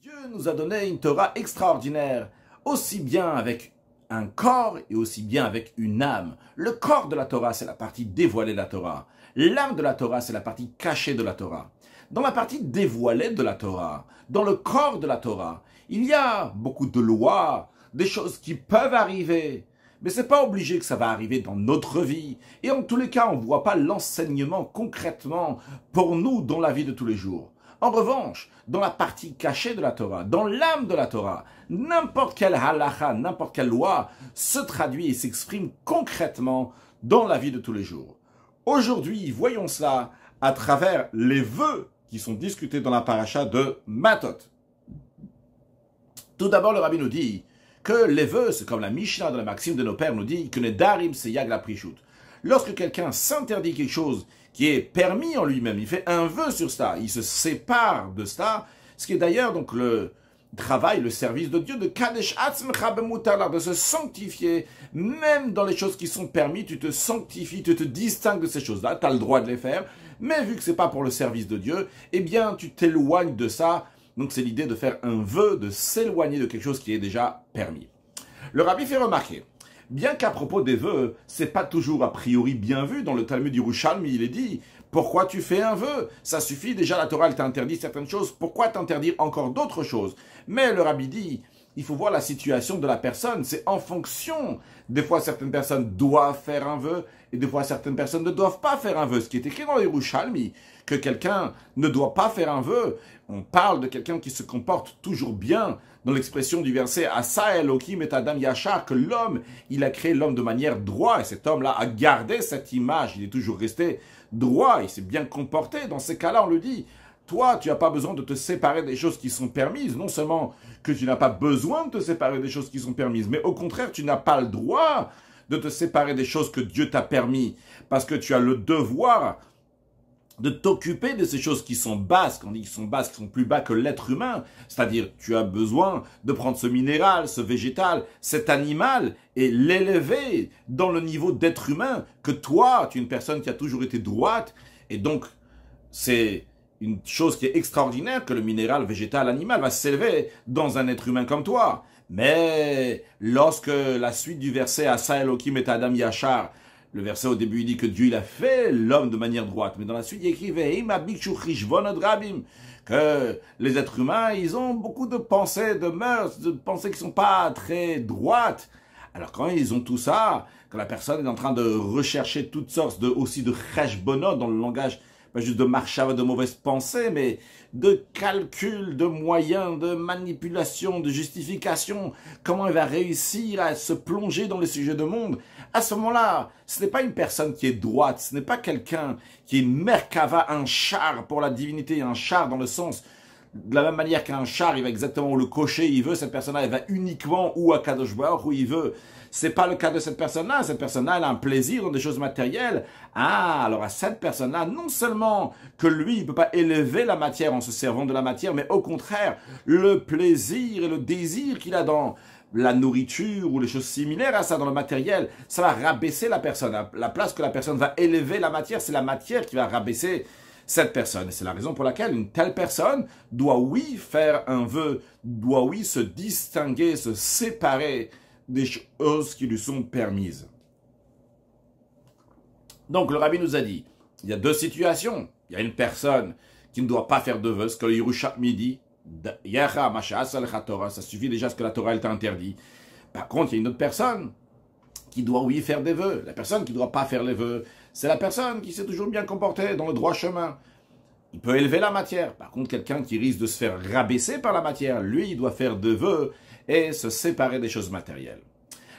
Dieu nous a donné une Torah extraordinaire, aussi bien avec un corps et aussi bien avec une âme. Le corps de la Torah, c'est la partie dévoilée de la Torah. L'âme de la Torah, c'est la partie cachée de la Torah. Dans la partie dévoilée de la Torah, dans le corps de la Torah, il y a beaucoup de lois, des choses qui peuvent arriver. Mais ce n'est pas obligé que ça va arriver dans notre vie. Et en tous les cas, on ne voit pas l'enseignement concrètement pour nous dans la vie de tous les jours. En revanche, dans la partie cachée de la Torah, dans l'âme de la Torah, n'importe quelle halakha, n'importe quelle loi se traduit et s'exprime concrètement dans la vie de tous les jours. Aujourd'hui, voyons cela à travers les vœux qui sont discutés dans la paracha de Matot. Tout d'abord, le rabbi nous dit que les vœux, c'est comme la Mishnah de la Maxime de nos pères nous dit que Nedarim c'est Yag la Prishut. Lorsque quelqu'un s'interdit quelque chose qui est permis en lui-même, il fait un vœu sur cela, il se sépare de cela, ce qui est d'ailleurs donc le travail, le service de Dieu, de Kadesh Atzmecha B'Mutar, de se sanctifier, même dans les choses qui sont permises, tu te sanctifies, tu te distingues de ces choses-là, tu as le droit de les faire, mais vu que ce n'est pas pour le service de Dieu, eh bien tu t'éloignes de ça. Donc c'est l'idée de faire un vœu, de s'éloigner de quelque chose qui est déjà permis. Le rabbi fait remarquer, bien qu'à propos des vœux, c'est pas toujours a priori bien vu, dans le Talmud Yerushalmi, il est dit, pourquoi tu fais un vœu? Ça suffit, déjà la Torah elle t'interdit certaines choses, pourquoi t'interdire encore d'autres choses? Mais le rabbi dit, il faut voir la situation de la personne, c'est en fonction. Des fois, certaines personnes doivent faire un vœu, et des fois, certaines personnes ne doivent pas faire un vœu. Ce qui est écrit dans les Yerushalmi, que quelqu'un ne doit pas faire un vœu, on parle de quelqu'un qui se comporte toujours bien, dans l'expression du verset « Asa Elohim et Adam Yachar », que l'homme, il a créé l'homme de manière droite, et cet homme-là a gardé cette image, il est toujours resté droit, il s'est bien comporté. Dans ces cas-là, on le dit, toi, tu n'as pas besoin de te séparer des choses qui sont permises. Non seulement que tu n'as pas besoin de te séparer des choses qui sont permises, mais au contraire, tu n'as pas le droit de te séparer des choses que Dieu t'a permis. Parce que tu as le devoir de t'occuper de ces choses qui sont basses. Quand on dit qu'ils sont basses, qui sont plus bas que l'être humain. C'est-à-dire, tu as besoin de prendre ce minéral, ce végétal, cet animal, et l'élever dans le niveau d'être humain. Que toi, tu es une personne qui a toujours été droite. Et donc, c'est une chose qui est extraordinaire que le minéral, végétal, animal va s'élever dans un être humain comme toi. Mais lorsque la suite du verset « Asa Elohim et Adam Yachar », le verset au début, il dit que Dieu il a fait l'homme de manière droite. Mais dans la suite, il écrit que les êtres humains, ils ont beaucoup de pensées, de mœurs, de pensées qui ne sont pas très droites. Alors quand ils ont tout ça, quand la personne est en train de rechercher toutes sortes aussi de cheshbonot dans le langage, pas juste de marchava, de mauvaises pensées, mais de calcul, de moyens, de manipulation, de justification, comment elle va réussir à se plonger dans les sujets de monde. À ce moment-là, ce n'est pas une personne qui est droite, ce n'est pas quelqu'un qui est merkava, un char pour la divinité, un char dans le sens, de la même manière qu'un char, il va exactement où le cocher il veut, cette personne-là, elle va uniquement où à Kadosh Baruch où il veut. C'est pas le cas de cette personne-là. Cette personne-là, elle a un plaisir dans des choses matérielles. Ah, alors à cette personne-là, non seulement que lui, il ne peut pas élever la matière en se servant de la matière, mais au contraire, le plaisir et le désir qu'il a dans la nourriture ou les choses similaires à ça dans le matériel, ça va rabaisser la personne. À la place que la personne va élever la matière, c'est la matière qui va rabaisser cette personne. Et c'est la raison pour laquelle une telle personne doit, oui, faire un vœu, doit, oui, se distinguer, se séparer des choses qui lui sont permises. Donc le rabbi nous a dit, il y a deux situations. Il y a une personne qui ne doit pas faire de vœux, ce que le Yerushalmi dit, ça suffit déjà ce que la Torah elle t'a interdit. Par contre, il y a une autre personne qui doit, oui, faire des vœux. La personne qui ne doit pas faire les vœux, c'est la personne qui s'est toujours bien comportée dans le droit chemin. Il peut élever la matière. Par contre, quelqu'un qui risque de se faire rabaisser par la matière, lui, il doit faire des vœux et se séparer des choses matérielles.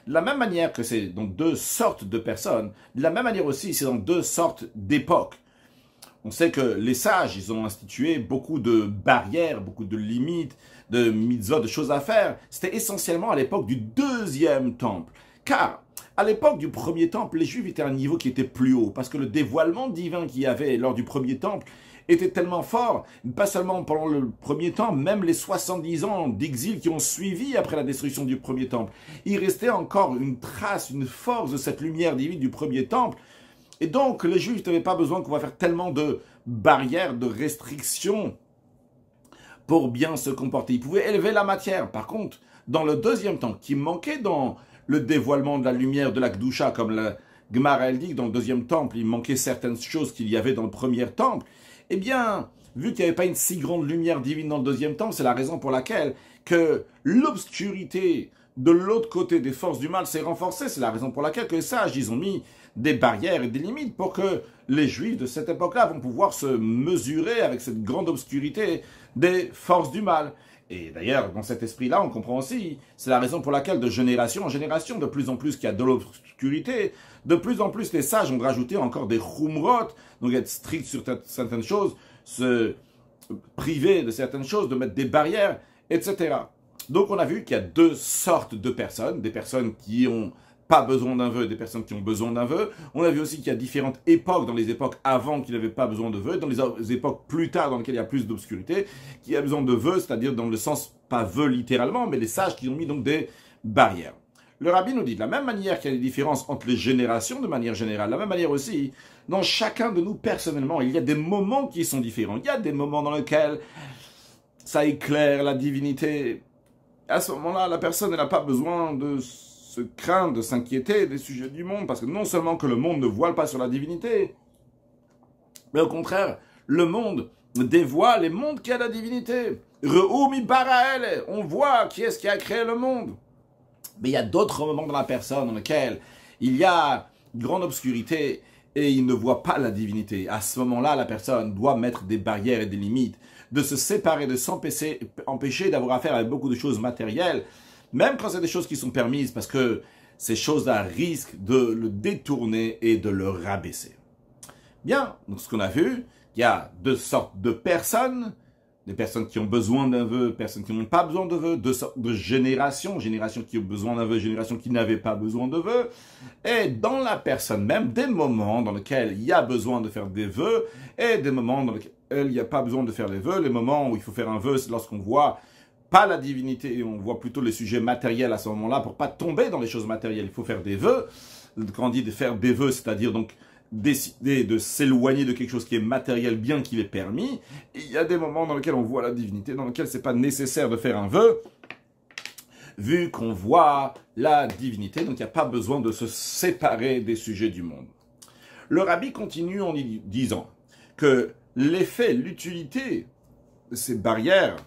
De la même manière que c'est dans deux sortes de personnes, de la même manière aussi, c'est dans deux sortes d'époques. On sait que les sages, ils ont institué beaucoup de barrières, beaucoup de limites, de mitzvot, de choses à faire. C'était essentiellement à l'époque du deuxième temple. Car à l'époque du premier temple, les Juifs étaient à un niveau qui était plus haut, parce que le dévoilement divin qu'il y avait lors du premier temple était tellement fort, pas seulement pendant le premier temple, même les 70 ans d'exil qui ont suivi après la destruction du premier temple. Il restait encore une trace, une force de cette lumière divine du premier temple. Et donc, les Juifs n'avaient pas besoin qu'on va faire tellement de barrières, de restrictions pour bien se comporter. Il pouvait élever la matière. Par contre, dans le deuxième temple, qui manquait dans le dévoilement de la lumière de la Kedusha, comme la Gemara elle dit, dans le deuxième temple, il manquait certaines choses qu'il y avait dans le premier temple, eh bien, vu qu'il n'y avait pas une si grande lumière divine dans le deuxième temple, c'est la raison pour laquelle que l'obscurité de l'autre côté des forces du mal s'est renforcée. C'est la raison pour laquelle que les sages, ils ont mis des barrières et des limites pour que les juifs de cette époque-là vont pouvoir se mesurer avec cette grande obscurité des forces du mal. Et d'ailleurs, dans cet esprit-là, on comprend aussi, c'est la raison pour laquelle de génération en génération, de plus en plus qu'il y a de l'obscurité, de plus en plus les sages ont rajouté encore des chumrot, donc être stricts sur certaines choses, se priver de certaines choses, de mettre des barrières, etc. Donc on a vu qu'il y a deux sortes de personnes, des personnes qui ont pas besoin d'un vœu, des personnes qui ont besoin d'un vœu. On a vu aussi qu'il y a différentes époques, dans les époques avant qu'il n'avait pas besoin de vœu, dans les époques plus tard dans lesquelles il y a plus d'obscurité, qui a besoin de vœu, c'est-à-dire dans le sens, pas vœu littéralement, mais les sages qui ont mis donc des barrières. Le rabbi nous dit, de la même manière qu'il y a des différences entre les générations de manière générale, de la même manière aussi, dans chacun de nous personnellement, il y a des moments qui sont différents. Il y a des moments dans lesquels ça éclaire la divinité. À ce moment-là, la personne n'a pas besoin de se craindre, de s'inquiéter des sujets du monde, parce que non seulement que le monde ne voile pas sur la divinité, mais au contraire, le monde dévoile les mondes qui a la divinité. Re'umi barael, on voit qui est-ce qui a créé le monde. Mais il y a d'autres moments dans la personne dans lesquels il y a une grande obscurité et il ne voit pas la divinité. À ce moment-là, la personne doit mettre des barrières et des limites, de se séparer, de s'empêcher d'avoir affaire avec beaucoup de choses matérielles, même quand c'est des choses qui sont permises, parce que ces choses-là risquent de le détourner et de le rabaisser. Bien, donc ce qu'on a vu, il y a deux sortes de personnes, des personnes qui ont besoin d'un vœu, personnes qui n'ont pas besoin de vœu, deux sortes de générations, générations qui ont besoin d'un vœu, générations qui n'avaient pas besoin de vœu, et dans la personne même, des moments dans lesquels il y a besoin de faire des vœux, et des moments dans lesquels il n'y a pas besoin de faire des vœux. Les moments où il faut faire un vœu, c'est lorsqu'on voit pas la divinité, on voit plutôt les sujets matériels à ce moment-là, pour pas tomber dans les choses matérielles. Il faut faire des vœux. Quand on dit de faire des vœux, c'est-à-dire donc décider de s'éloigner de quelque chose qui est matériel, bien qu'il est permis. Et il y a des moments dans lesquels on voit la divinité, dans lesquels c'est pas nécessaire de faire un vœu, vu qu'on voit la divinité, donc il n'y a pas besoin de se séparer des sujets du monde. Le rabbi continue en disant que l'effet, l'utilité de ces barrières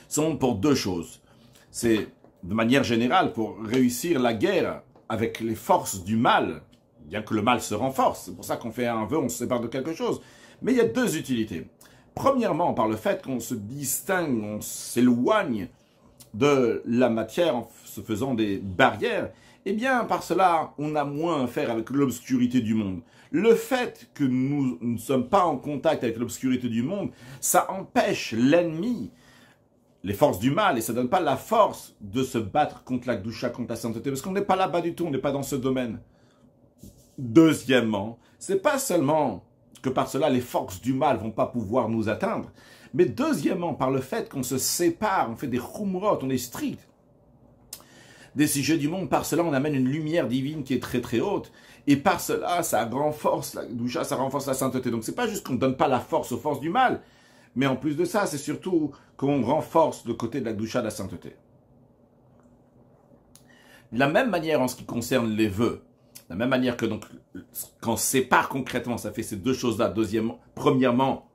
sont pour deux choses. C'est, de manière générale, pour réussir la guerre avec les forces du mal, bien que le mal se renforce. C'est pour ça qu'on fait un vœu, on se sépare de quelque chose. Mais il y a deux utilités. Premièrement, par le fait qu'on se distingue, on s'éloigne de la matière en se faisant des barrières, eh bien, par cela, on a moins à faire avec l'obscurité du monde. Le fait que nous ne sommes pas en contact avec l'obscurité du monde, ça empêche l'ennemi, les forces du mal, et ça ne donne pas la force de se battre contre la Kedusha, contre la sainteté, parce qu'on n'est pas là-bas du tout, on n'est pas dans ce domaine. Deuxièmement, c'est pas seulement que par cela les forces du mal vont pas pouvoir nous atteindre, mais deuxièmement, par le fait qu'on se sépare, on fait des chumrot, on est strict des sujets du monde, par cela on amène une lumière divine qui est très très haute, et par cela ça renforce la Kedusha, ça renforce la sainteté. Donc c'est pas juste qu'on ne donne pas la force aux forces du mal, mais en plus de ça, c'est surtout qu'on renforce le côté de la Kedusha, de la sainteté. De la même manière en ce qui concerne les vœux, de la même manière que donc, quand on sépare concrètement, ça fait ces deux choses-là. Premièrement,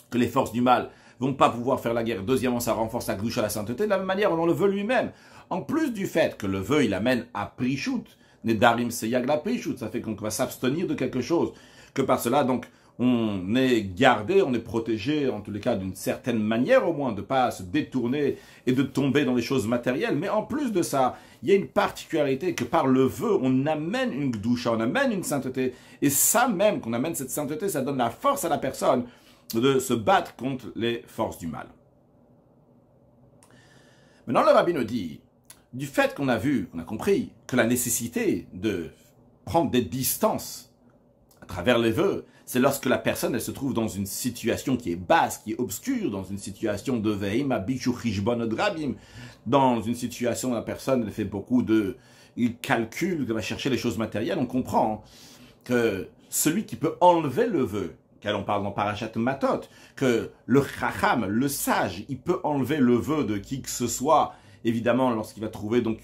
que les forces du mal vont pas pouvoir faire la guerre. Deuxièmement, ça renforce la Kedusha, la sainteté. De la même manière, dans le vœu lui-même. En plus du fait que le vœu, il amène à Prishut, Nedarim Seyag la Prishut, ça fait qu'on va s'abstenir de quelque chose. Que par cela, donc, on est gardé, on est protégé, en tous les cas, d'une certaine manière au moins, de ne pas se détourner et de tomber dans les choses matérielles. Mais en plus de ça, il y a une particularité que par le vœu, on amène une Kedusha, on amène une sainteté. Et ça même, qu'on amène cette sainteté, ça donne la force à la personne de se battre contre les forces du mal. Maintenant, le rabbin nous dit, du fait qu'on a vu, qu'on a compris que la nécessité de prendre des distances à travers les vœux, c'est lorsque la personne elle se trouve dans une situation qui est basse, qui est obscure, dans une situation de veim, abishu chishbon drabim, dans une situation où la personne elle fait beaucoup de calculs, elle va chercher les choses matérielles. On comprend que celui qui peut enlever le vœu, duquel on parle dans Parashat Matot, que le chacham, le sage, il peut enlever le vœu de qui que ce soit, évidemment, lorsqu'il va trouver, donc,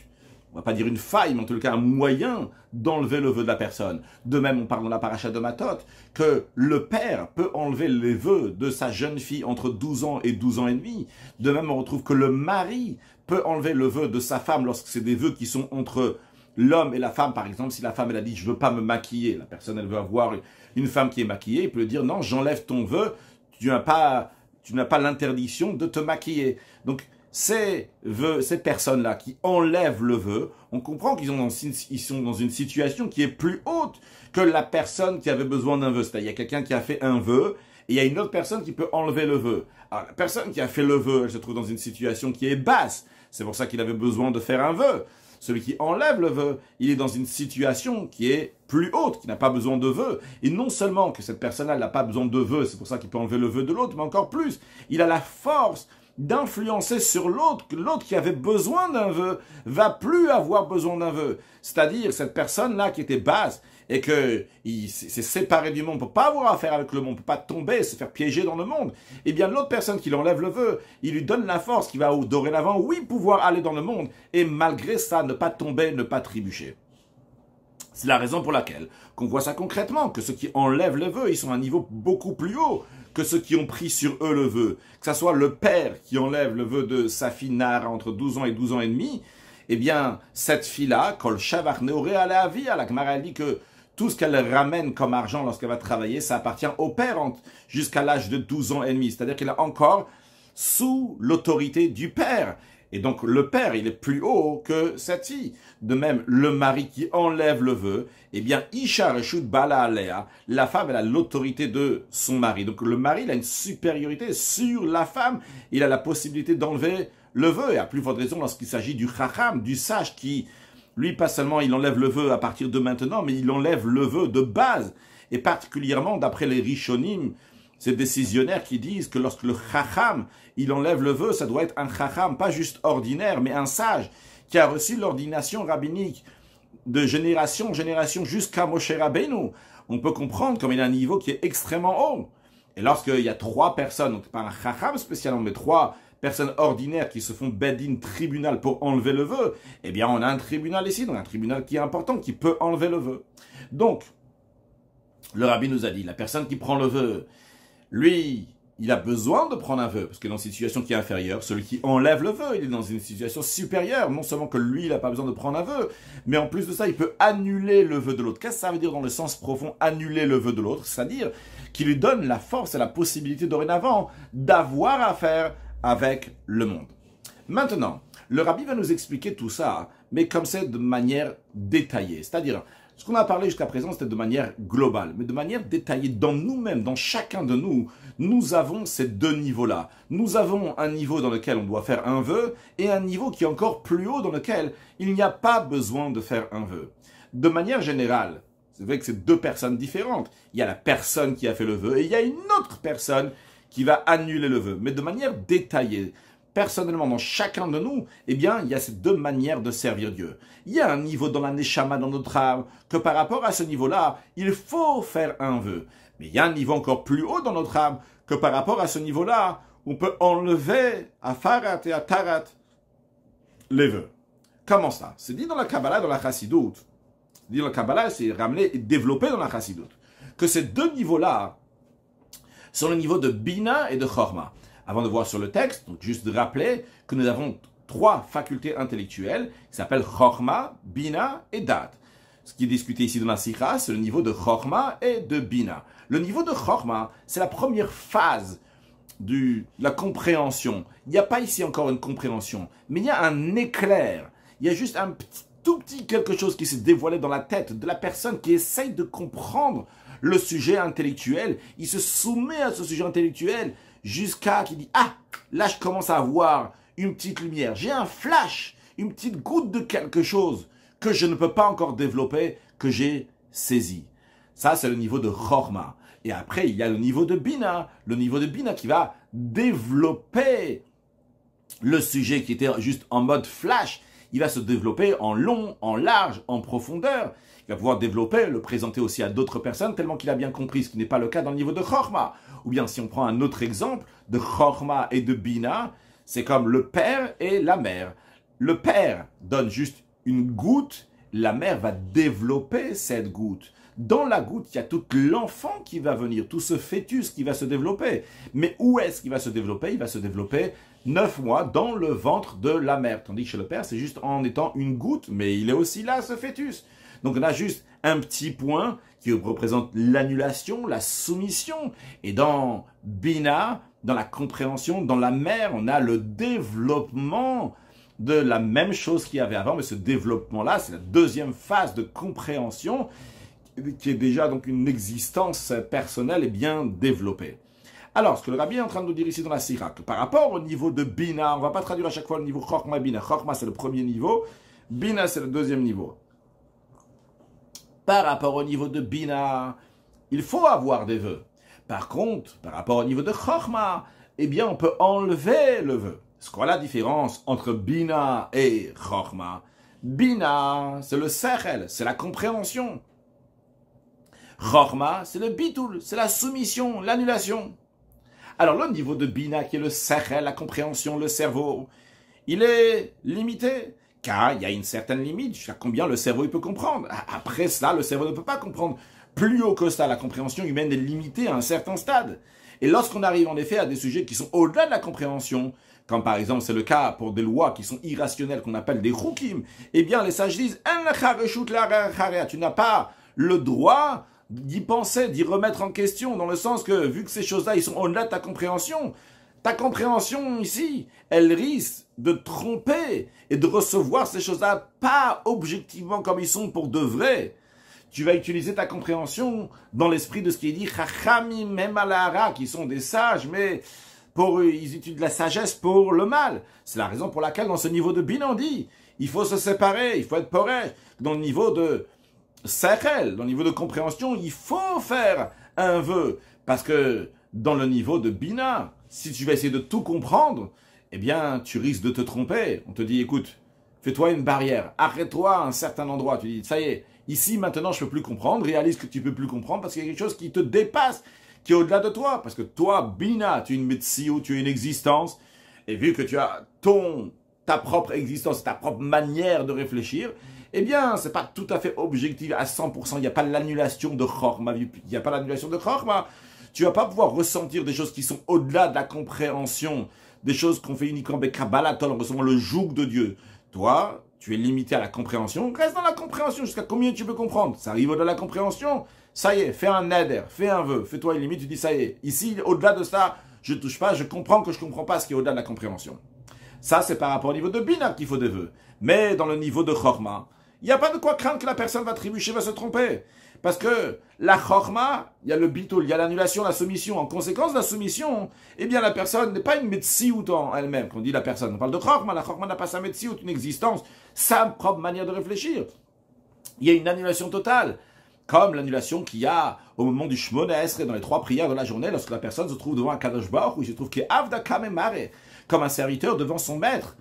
on va pas dire une faille, mais en tout cas un moyen d'enlever le vœu de la personne. De même, on parle dans la Parashat de Matot, que le père peut enlever les vœux de sa jeune fille entre 12 ans et 12 ans et demi. De même, on retrouve que le mari peut enlever le vœu de sa femme lorsque c'est des vœux qui sont entre l'homme et la femme. Par exemple, si la femme, elle a dit « je veux pas me maquiller », la personne, elle veut avoir une femme qui est maquillée, il peut lui dire « non, j'enlève ton vœu, tu n'as pas l'interdiction de te maquiller ». Donc, ces personnes-là qui enlèvent le vœu, on comprend qu'ils sont dans une situation qui est plus haute que la personne qui avait besoin d'un vœu. C'est-à-dire, il y a quelqu'un qui a fait un vœu, et il y a une autre personne qui peut enlever le vœu. Alors, la personne qui a fait le vœu, elle se trouve dans une situation qui est basse. C'est pour ça qu'il avait besoin de faire un vœu. Celui qui enlève le vœu, il est dans une situation qui est plus haute, qui n'a pas besoin de vœu. Et non seulement que cette personne-là n'a pas besoin de vœu, c'est pour ça qu'il peut enlever le vœu de l'autre, mais encore plus, il a la force d'influencer sur l'autre, que l'autre qui avait besoin d'un vœu va plus avoir besoin d'un vœu. C'est-à-dire, cette personne-là qui était basse et que il s'est séparé du monde, ne peut pas avoir affaire avec le monde, ne peut pas tomber, se faire piéger dans le monde, eh bien l'autre personne qui l'enlève le vœu, il lui donne la force qui va dorénavant, oui, pouvoir aller dans le monde et malgré ça, ne pas tomber, ne pas trébucher. C'est la raison pour laquelle qu'on voit ça concrètement, que ceux qui enlèvent le vœu, ils sont à un niveau beaucoup plus haut que ceux qui ont pris sur eux le vœu. Que ce soit le père qui enlève le vœu de sa fille Nara entre 12 ans et 12 ans et demi, eh bien, cette fille-là, Kol Shavach Neoré à la vie, la Gemara dit que tout ce qu'elle ramène comme argent lorsqu'elle va travailler, ça appartient au père jusqu'à l'âge de 12 ans et demi. C'est-à-dire qu'elle est encore sous l'autorité du père. Et donc, le père, il est plus haut que cette fille. De même, le mari qui enlève le vœu, eh bien, Isha Reshut Bala Alea, la femme, elle a l'autorité de son mari. Donc, le mari, il a une supériorité sur la femme. Il a la possibilité d'enlever le vœu. Et à plus forte raison, lorsqu'il s'agit du chacham, du sage qui, lui, pas seulement il enlève le vœu à partir de maintenant, mais il enlève le vœu de base. Et particulièrement, d'après les Rishonim, ces décisionnaires qui disent que lorsque le chacham, il enlève le vœu, ça doit être un chacham, pas juste ordinaire, mais un sage, qui a reçu l'ordination rabbinique de génération en génération jusqu'à Moshe Rabbeinu. On peut comprendre comme il a un niveau qui est extrêmement haut. Et lorsqu'il y a 3 personnes, donc pas un chacham spécialement, mais 3 personnes ordinaires qui se font bedin tribunal pour enlever le vœu, eh bien on a un tribunal ici, donc un tribunal qui est important, qui peut enlever le vœu. Donc, le rabbi nous a dit, la personne qui prend le vœu, lui, il a besoin de prendre un vœu, parce qu'il est dans une situation qui est inférieure. Celui qui enlève le vœu, il est dans une situation supérieure. Non seulement que lui, il n'a pas besoin de prendre un vœu, mais en plus de ça, il peut annuler le vœu de l'autre. Qu'est-ce que ça veut dire dans le sens profond, annuler le vœu de l'autre? C'est-à-dire qu'il lui donne la force et la possibilité dorénavant d'avoir affaire avec le monde. Maintenant, le rabbi va nous expliquer tout ça, mais comme c'est de manière détaillée. C'est-à-dire, ce qu'on a parlé jusqu'à présent, c'était de manière globale, mais de manière détaillée. Dans nous-mêmes, dans chacun de nous, nous avons ces 2 niveaux-là. Nous avons un niveau dans lequel on doit faire un vœu et un niveau qui est encore plus haut dans lequel il n'y a pas besoin de faire un vœu. De manière générale, c'est vrai que c'est 2 personnes différentes. Il y a la personne qui a fait le vœu et il y a une autre personne qui va annuler le vœu. Mais de manière détaillée, personnellement, dans chacun de nous, eh bien, il y a ces 2 manières de servir Dieu. Il y a un niveau dans la neshama, dans notre âme, que par rapport à ce niveau-là, il faut faire un vœu. Mais il y a un niveau encore plus haut dans notre âme, que par rapport à ce niveau-là, on peut enlever à Farat et à Tarat les vœux. Comment ça? C'est dit dans la Kabbalah, dans la Chassidut. C'est dit dans la Kabbalah, c'est ramené et développé dans la Chassidut. Que ces 2 niveaux-là sont le niveau de Bina et de Chorma. Avant de voir sur le texte, donc juste de rappeler que nous avons 3 facultés intellectuelles qui s'appellent Chorma, Bina et Dat. Ce qui est discuté ici dans la Sikha, c'est le niveau de Chorma et de Bina. Le niveau de Chorma, c'est la première phase de la compréhension. Il n'y a pas ici encore une compréhension, mais il y a un éclair. Il y a juste un tout petit quelque chose qui s'est dévoilé dans la tête de la personne qui essaye de comprendre le sujet intellectuel. Il se soumet à ce sujet intellectuel jusqu'à qu'il dit « Ah, là je commence à avoir une petite lumière. J'ai un flash, une petite goutte de quelque chose que je ne peux pas encore développer, que j'ai saisi. » Ça, c'est le niveau de Chorma. Et après, il y a le niveau de Bina. Le niveau de Bina qui va développer le sujet qui était juste en mode flash. il va se développer en long, en large, en profondeur. Il va pouvoir développer, le présenter aussi à d'autres personnes, tellement qu'il a bien compris, ce qui n'est pas le cas dans le niveau de Chorma. Ou bien si on prend un autre exemple de Chorma et de Bina, c'est comme le père et la mère. Le père donne juste une goutte, la mère va développer cette goutte. Dans la goutte, il y a tout l'enfant qui va venir, tout ce fœtus qui va se développer. Mais où est-ce qu'il va se développer? Il va se développer 9 mois dans le ventre de la mère. Tandis que chez le père, c'est juste en étant une goutte, mais il est aussi là, ce fœtus. Donc on a juste un petit point qui représente l'annulation, la soumission. Et dans Bina, dans la compréhension, dans la mère, on a le développement de la même chose qu'il y avait avant. Mais ce développement-là, c'est la deuxième phase de compréhension qui est déjà donc une existence personnelle et bien développée. Alors, ce que le rabbi est en train de nous dire ici dans la Sira, que par rapport au niveau de Bina, on ne va pas traduire à chaque fois le niveau Chorma et Bina. Chorma, c'est le premier niveau, Bina, c'est le deuxième niveau. Par rapport au niveau de Bina, il faut avoir des vœux. Par contre, par rapport au niveau de Chorma, eh bien, on peut enlever le vœu. C'est quoi la différence entre Bina et Chorma? Bina, c'est le sechel, c'est la compréhension. Chorma, c'est le bitoul, c'est la soumission, l'annulation. Alors le niveau de Bina, qui est le sechel, la compréhension, le cerveau, il est limité, car il y a une certaine limite jusqu'à combien le cerveau il peut comprendre. Après cela, le cerveau ne peut pas comprendre. Plus haut que ça, la compréhension humaine est limitée à un certain stade. Et lorsqu'on arrive en effet à des sujets qui sont au-delà de la compréhension, comme par exemple c'est le cas pour des lois qui sont irrationnelles, qu'on appelle des chukim, eh bien les sages disent « Tu n'as pas le droit d'y penser, d'y remettre en question, dans le sens que, vu que ces choses-là, ils sont au-delà de ta compréhension ici, elle risque de tromper et de recevoir ces choses-là pas objectivement comme ils sont pour de vrai. Tu vas utiliser ta compréhension dans l'esprit de ce qui est dit Chachamim Memalara, qui sont des sages, mais ils utilisent la sagesse pour le mal. C'est la raison pour laquelle, dans ce niveau de Bina, on dit, il faut se séparer, il faut être poré. Dans le niveau de Sechel, dans le niveau de compréhension, il faut faire un vœu. Parce que dans le niveau de Bina, si tu vas essayer de tout comprendre, eh bien, tu risques de te tromper. On te dit, écoute, fais-toi une barrière, arrête-toi à un certain endroit. Tu dis, ça y est, ici, maintenant, je ne peux plus comprendre. Réalise que tu ne peux plus comprendre parce qu'il y a quelque chose qui te dépasse, qui est au-delà de toi. Parce que toi, Bina, tu es une médecine, tu es une existence. Et vu que tu as ta propre existence, ta propre manière de réfléchir, eh bien, c'est pas tout à fait objectif à 100%. Il n'y a pas l'annulation de Chorma. Il n'y a pas l'annulation de Chorma. Tu vas pas pouvoir ressentir des choses qui sont au-delà de la compréhension, des choses qu'on fait uniquement avec Kabbalatol, en recevant le joug de Dieu. Toi, tu es limité à la compréhension. Reste dans la compréhension. Jusqu'à combien tu peux comprendre? Ça arrive au-delà de la compréhension. Ça y est, fais un neder, fais un vœu. Fais-toi une limite, tu dis ça y est. Ici, au-delà de ça, je touche pas, je comprends que je comprends pas ce qui est au-delà de la compréhension. Ça, c'est par rapport au niveau de Bina qu'il faut des vœux. Mais dans le niveau de Chorma, il n'y a pas de quoi craindre que la personne va trébucher, va se tromper. Parce que la chorma, il y a le bitoul, il y a l'annulation, la soumission. En conséquence de la soumission, eh bien la personne n'est pas une metsiout en elle-même. Quand on dit la personne, on parle de chorma. La chorma n'a pas sa metsiout, une existence, sa propre manière de réfléchir. Il y a une annulation totale. Comme l'annulation qu'il y a au moment du Shmona Esrei, dans les 3 prières de la journée, lorsque la personne se trouve devant un Kadosh Baruch, où il se trouve qu'il est Avda Kamemare, comme un serviteur devant son maître.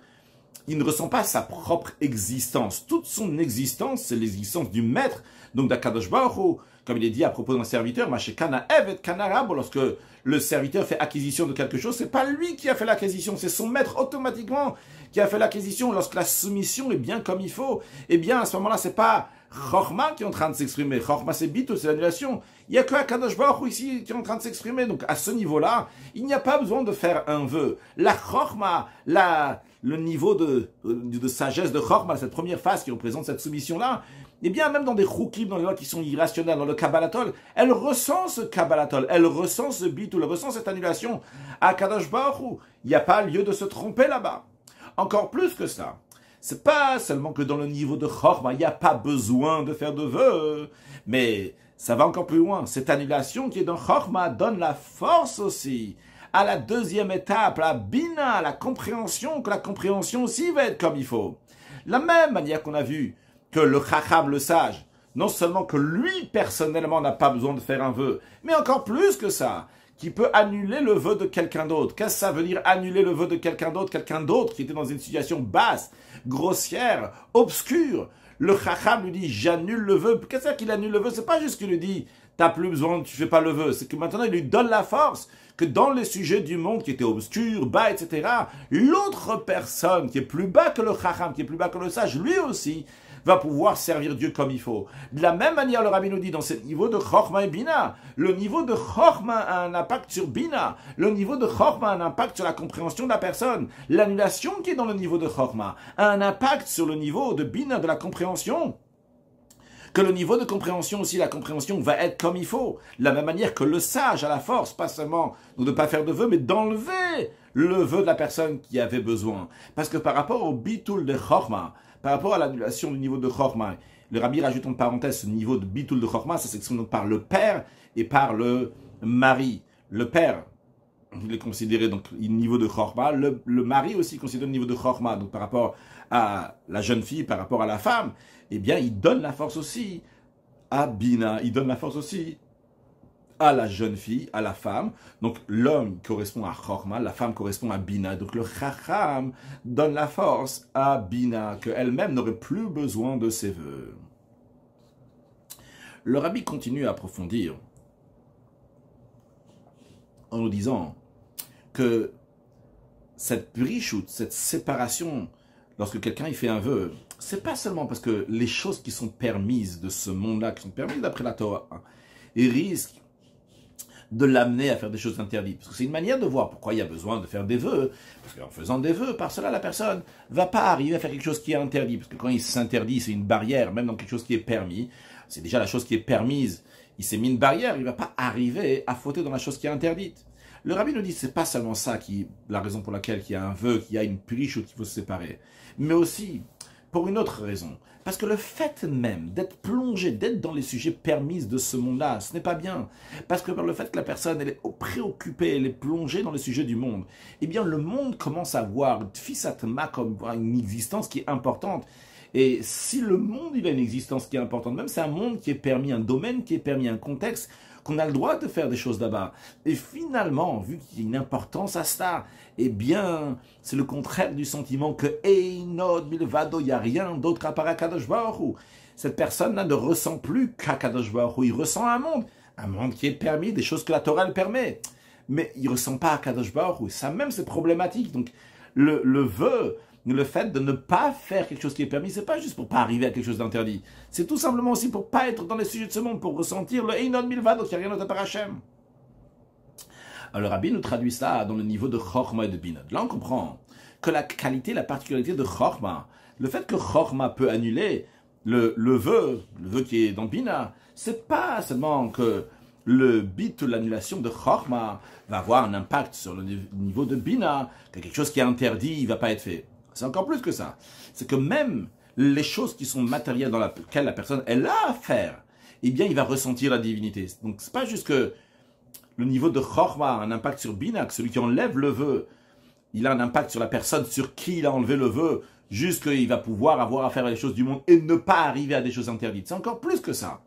Il ne ressent pas sa propre existence. Toute son existence, c'est l'existence du maître, donc d'Akadosh Baruch Hu. Comme il est dit à propos d'un serviteur, Mashekana Evet Kanarabo, lorsque le serviteur fait acquisition de quelque chose, c'est pas lui qui a fait l'acquisition, c'est son maître automatiquement qui a fait l'acquisition. Lorsque la soumission est bien comme il faut, eh bien à ce moment-là, c'est pas Chorma qui est en train de s'exprimer. Chorma, c'est Bito, c'est l'annulation. Il n'y a que Akadosh Baruch Hu ici qui est en train de s'exprimer. Donc à ce niveau-là, il n'y a pas besoin de faire un vœu. La Chorma, le niveau de sagesse de Chorma, cette première phase qui représente cette soumission-là, eh bien, même dans des choukim, dans les lois qui sont irrationnelles, dans le Kabbalatol, elle ressent ce Kabbalatol, elle ressent ce bitou, elle ressent cette annulation. À Kadosh Baruch Hu, il n'y a pas lieu de se tromper là-bas. Encore plus que ça. C'est pas seulement que dans le niveau de Chorma, il n'y a pas besoin de faire de vœux, mais ça va encore plus loin. Cette annulation qui est dans Chorma donne la force aussi à la deuxième étape, la Bina, à la compréhension, que la compréhension aussi va être comme il faut. La même manière qu'on a vu que le Chacham, le sage, non seulement que lui, personnellement, n'a pas besoin de faire un vœu, mais encore plus que ça, qui peut annuler le vœu de quelqu'un d'autre. Qu'est-ce que ça veut dire annuler le vœu de quelqu'un d'autre qui était dans une situation basse, grossière, obscure. Le chacham lui dit, j'annule le vœu. Qu'est-ce que c'est qu'il annule le vœu? C'est pas juste qu'il lui dit, t'as plus besoin, tu fais pas le vœu. C'est que maintenant, il lui donne la force que dans les sujets du monde qui étaient obscurs, bas, etc., l'autre personne qui est plus bas que le chacham, qui est plus bas que le sage, lui aussi, va pouvoir servir Dieu comme il faut. De la même manière, le Rabbi nous dit, dans ce niveau de Chochma et Bina, le niveau de Chochma a un impact sur Bina, le niveau de Chochma a un impact sur la compréhension de la personne. L'annulation qui est dans le niveau de Chochma a un impact sur le niveau de Bina, de la compréhension. Que le niveau de compréhension aussi, la compréhension va être comme il faut. De la même manière que le sage a la force, pas seulement de ne pas faire de vœu, mais d'enlever le vœu de la personne qui avait besoin. Parce que par rapport au bitul de Chochma, par rapport à l'annulation du niveau de Chochma, le Rabbi rajoute en parenthèse ce niveau de bitul de Chochma, ça s'exprime par le père et par le mari. Le père, il est considéré donc au niveau de Chochma, le mari aussi considéré au niveau de Chochma, donc par rapport à la jeune fille, par rapport à la femme, eh bien il donne la force aussi à Bina, il donne la force aussi à la jeune fille, à la femme. Donc l'homme correspond à Chochma, la femme correspond à Bina. Donc le Chacham donne la force à Bina, qu'elle-même n'aurait plus besoin de ses vœux. Le Rabbi continue à approfondir en nous disant que cette brichoute, cette séparation, lorsque quelqu'un il fait un vœu, c'est pas seulement parce que les choses qui sont permises de ce monde-là, qui sont permises d'après la Torah, ils risquent de l'amener à faire des choses interdites. Parce que c'est une manière de voir pourquoi il y a besoin de faire des vœux. Parce qu'en faisant des vœux, par cela, la personne ne va pas arriver à faire quelque chose qui est interdit. Parce que quand il s'interdit, c'est une barrière, même dans quelque chose qui est permis. C'est déjà la chose qui est permise. Il s'est mis une barrière, il ne va pas arriver à fauter dans la chose qui est interdite. Le Rabbi nous dit que ce n'est pas seulement ça la raison pour laquelle il y a un vœu, qu'il y a une puriche ou qu'il faut se séparer. Mais aussi, pour une autre raison. Parce que le fait même d'être plongé, d'être dans les sujets permis de ce monde-là, ce n'est pas bien. Parce que par le fait que la personne elle est préoccupée, elle est plongée dans les sujets du monde, eh bien le monde commence à voir Tfisatma comme une existence qui est importante. Et si le monde il a une existence qui est importante, même c'est un monde qui est permis, un domaine qui est permis, un contexte, qu'on a le droit de faire des choses là-bas. Et finalement, vu qu'il y a une importance à cela, eh bien, c'est le contraire du sentiment que Einod Milvado, il n'y a rien d'autre à part Akadosh Baruch Hu. Cette personne-là ne ressent plus qu'Akadosh Baruch Hu. Il ressent un monde qui est permis, des choses que la Torah le permet. Mais il ne ressent pas Akadosh Baruch Hu. Ça même, c'est problématique. Donc, le vœu, le fait de ne pas faire quelque chose qui est permis, c'est pas juste pour pas arriver à quelque chose d'interdit. C'est tout simplement aussi pour pas être dans les sujets de ce monde, pour ressentir le Einod Milvado, qu'il n'y a rien d'autre à part Hashem. Alors, le Rabbi nous traduit ça dans le niveau de Chochma et de Bina. Là, on comprend que la qualité, la particularité de Chochma, le fait que Chochma peut annuler le vœu qui est dans Bina, c'est pas seulement que le bit ou l'annulation de Chochma va avoir un impact sur le niveau de Bina, que quelque chose qui est interdit, il va pas être fait. C'est encore plus que ça. C'est que même les choses qui sont matérielles dans lesquelles la personne elle a à faire, eh bien, il va ressentir la divinité. Donc, c'est pas juste que le niveau de Chochma a un impact sur Bina, que celui qui enlève le vœu, il a un impact sur la personne sur qui il a enlevé le vœu, juste qu'il va pouvoir avoir à faire les choses du monde et ne pas arriver à des choses interdites. C'est encore plus que ça.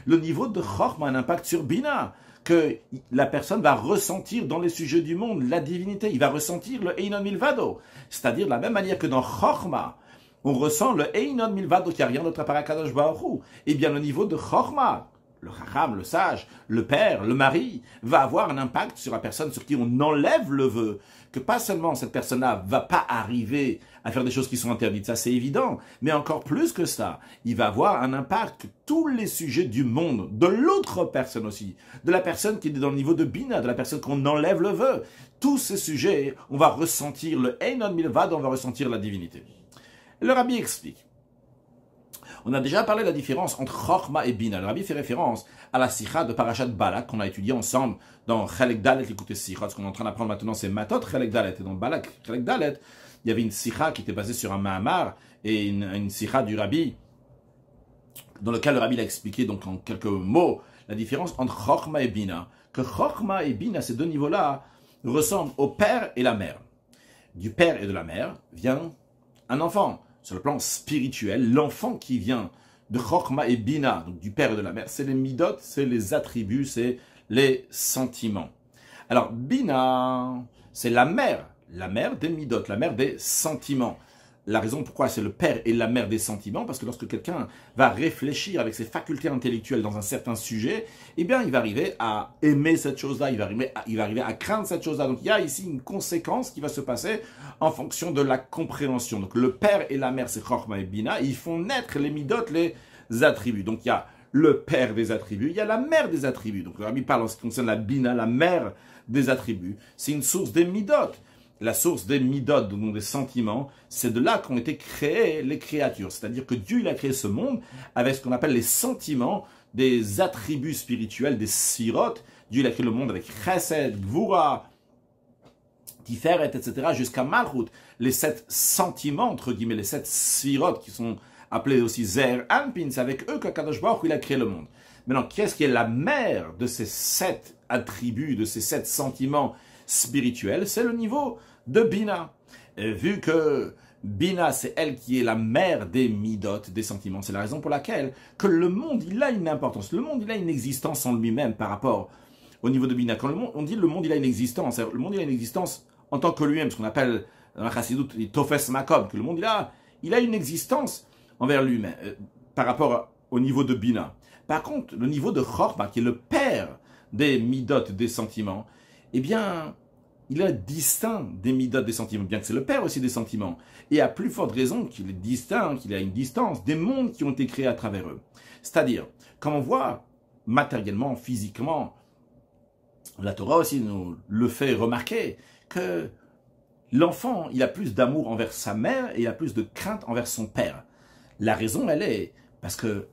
Le niveau de Chochma a un impact sur Bina, que la personne va ressentir dans les sujets du monde la divinité. Il va ressentir le Einon Milvado. C'est-à-dire de la même manière que dans Chochma, on ressent le Einon Milvado, qui n'a rien d'autre à part Akadosh Baruch Hu. Eh bien, le niveau de Chochma, le Chacham, le sage, le père, le mari, va avoir un impact sur la personne sur qui on enlève le vœu. Que pas seulement cette personne-là va pas arriver à faire des choses qui sont interdites, ça c'est évident, mais encore plus que ça, il va avoir un impact que tous les sujets du monde, de l'autre personne aussi, de la personne qui est dans le niveau de Bina, de la personne qu'on enlève le vœu, tous ces sujets, on va ressentir le Einon Milvad, on va ressentir la divinité. Le Rabbi explique. On a déjà parlé de la différence entre Chochma et Bina. Le Rabbi fait référence à la Sikha de Parashat Balak qu'on a étudié ensemble dans Chelek Dalet, l'écoutez Sikha. Ce qu'on est en train d'apprendre maintenant, c'est Matot Chelek Dalet. Et dans Balak Chelek Dalet, il y avait une Sikha qui était basée sur un Mahamar et une Sikha du Rabbi, dans lequel le Rabbi l'a expliqué donc en quelques mots la différence entre Chochma et Bina. Que Chochma et Bina, ces deux niveaux-là, ressemblent au père et la mère. Du père et de la mère vient un enfant. Sur le plan spirituel, l'enfant qui vient de Chochma et Bina, donc du père et de la mère, c'est les midot, c'est les attributs, c'est les sentiments. Alors, Bina, c'est la mère des midot, la mère des sentiments. La raison pourquoi c'est le père et la mère des sentiments, parce que lorsque quelqu'un va réfléchir avec ses facultés intellectuelles dans un certain sujet, eh bien, il va arriver à aimer cette chose-là, il va arriver à craindre cette chose-là. Donc, il y a ici une conséquence qui va se passer en fonction de la compréhension. Donc, le père et la mère, c'est Chorma et Bina, ils font naître les midot, les attributs. Donc, il y a le père des attributs, il y a la mère des attributs. Donc, le Rabbi parle en ce qui concerne la Bina, la mère des attributs. C'est une source des midot. La source des midot, donc des sentiments, c'est de là qu'ont été créées les créatures. C'est-à-dire que Dieu, il a créé ce monde avec ce qu'on appelle les sentiments, des attributs spirituels, des sirot. Dieu, il a créé le monde avec chesed, gvura, tiferet, etc., jusqu'à malchut. Les 7 sentiments, entre guillemets, les 7 sirot, qui sont appelés aussi zer, anpin, c'est avec eux qu'Akadosh Baruch Hu, il a créé le monde. Maintenant, qu'est-ce qui est la mère de ces 7 attributs, de ces 7 sentiments spirituels? C'est le niveau de Bina. Et vu que Bina, c'est elle qui est la mère des midot, des sentiments, c'est la raison pour laquelle que le monde, il a une importance. Le monde, il a une existence en lui-même par rapport au niveau de Bina. Quand on dit le monde, il a une existence, le monde, il a une existence en tant que lui-même, ce qu'on appelle dans la Chassidut, Tofes Makom, que le monde, il a une existence envers lui-même, par rapport au niveau de Bina. Par contre, le niveau de Chorma, qui est le père des midot, des sentiments, eh bien, il est distinct des midot, des sentiments, bien que c'est le père aussi des sentiments. Et à plus forte raison qu'il est distinct, qu'il a une distance des mondes qui ont été créés à travers eux. C'est-à-dire, comme on voit matériellement, physiquement, la Torah aussi nous le fait remarquer, que l'enfant, il a plus d'amour envers sa mère et il a plus de crainte envers son père. La raison, elle est parce que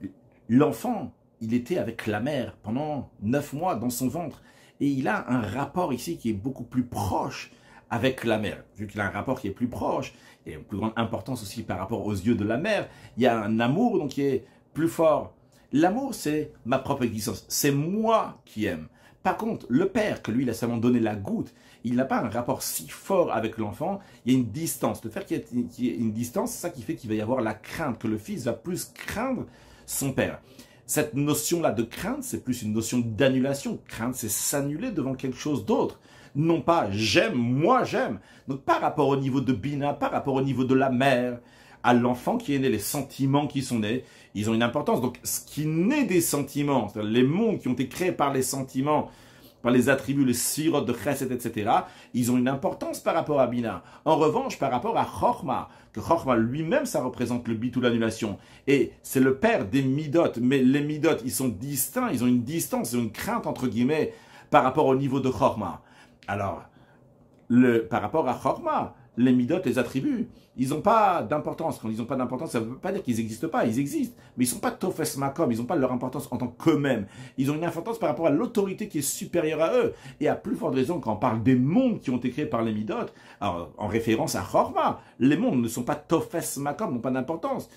l'enfant, il était avec la mère pendant 9 mois dans son ventre. Et il a un rapport ici qui est beaucoup plus proche avec la mère. Vu qu'il a un rapport qui est plus proche, et une plus grande importance aussi par rapport aux yeux de la mère, il y a un amour donc qui est plus fort. L'amour, c'est ma propre existence. C'est moi qui aime. Par contre, le père, que lui, il a seulement donné la goutte, il n'a pas un rapport si fort avec l'enfant. Il y a une distance. Le fait qu'il y ait une distance, c'est ça qui fait qu'il va y avoir la crainte, que le fils va plus craindre son père. Cette notion-là de crainte, c'est plus une notion d'annulation. Crainte, c'est s'annuler devant quelque chose d'autre. Non pas j'aime, moi j'aime. Donc par rapport au niveau de Bina, par rapport au niveau de la mère, à l'enfant qui est né, les sentiments qui sont nés, ils ont une importance. Donc ce qui naît des sentiments, c'est-à-dire les mondes qui ont été créés par les sentiments, par les attributs, les sirotes de chesed, etc., ils ont une importance par rapport à Bina. En revanche, par rapport à Chorma, que Chorma lui-même, ça représente le bitou, l'annulation. Et c'est le père des midot, mais les midot, ils sont distincts, ils ont une distance, ils ont une crainte, entre guillemets, par rapport au niveau de Chorma. Alors, par rapport à Chorma, les midot, les attributs, ils n'ont pas d'importance. Quand ils n'ont pas d'importance, ça ne veut pas dire qu'ils n'existent pas, ils existent. Mais ils ne sont pas tofes makom, ils n'ont pas leur importance en tant qu'eux-mêmes. Ils ont une importance par rapport à l'autorité qui est supérieure à eux. Et à plus forte raison, quand on parle des mondes qui ont été créés par les midot, alors, en référence à Chorma, les mondes ne sont pas tofes makom, n'ont pas d'importance.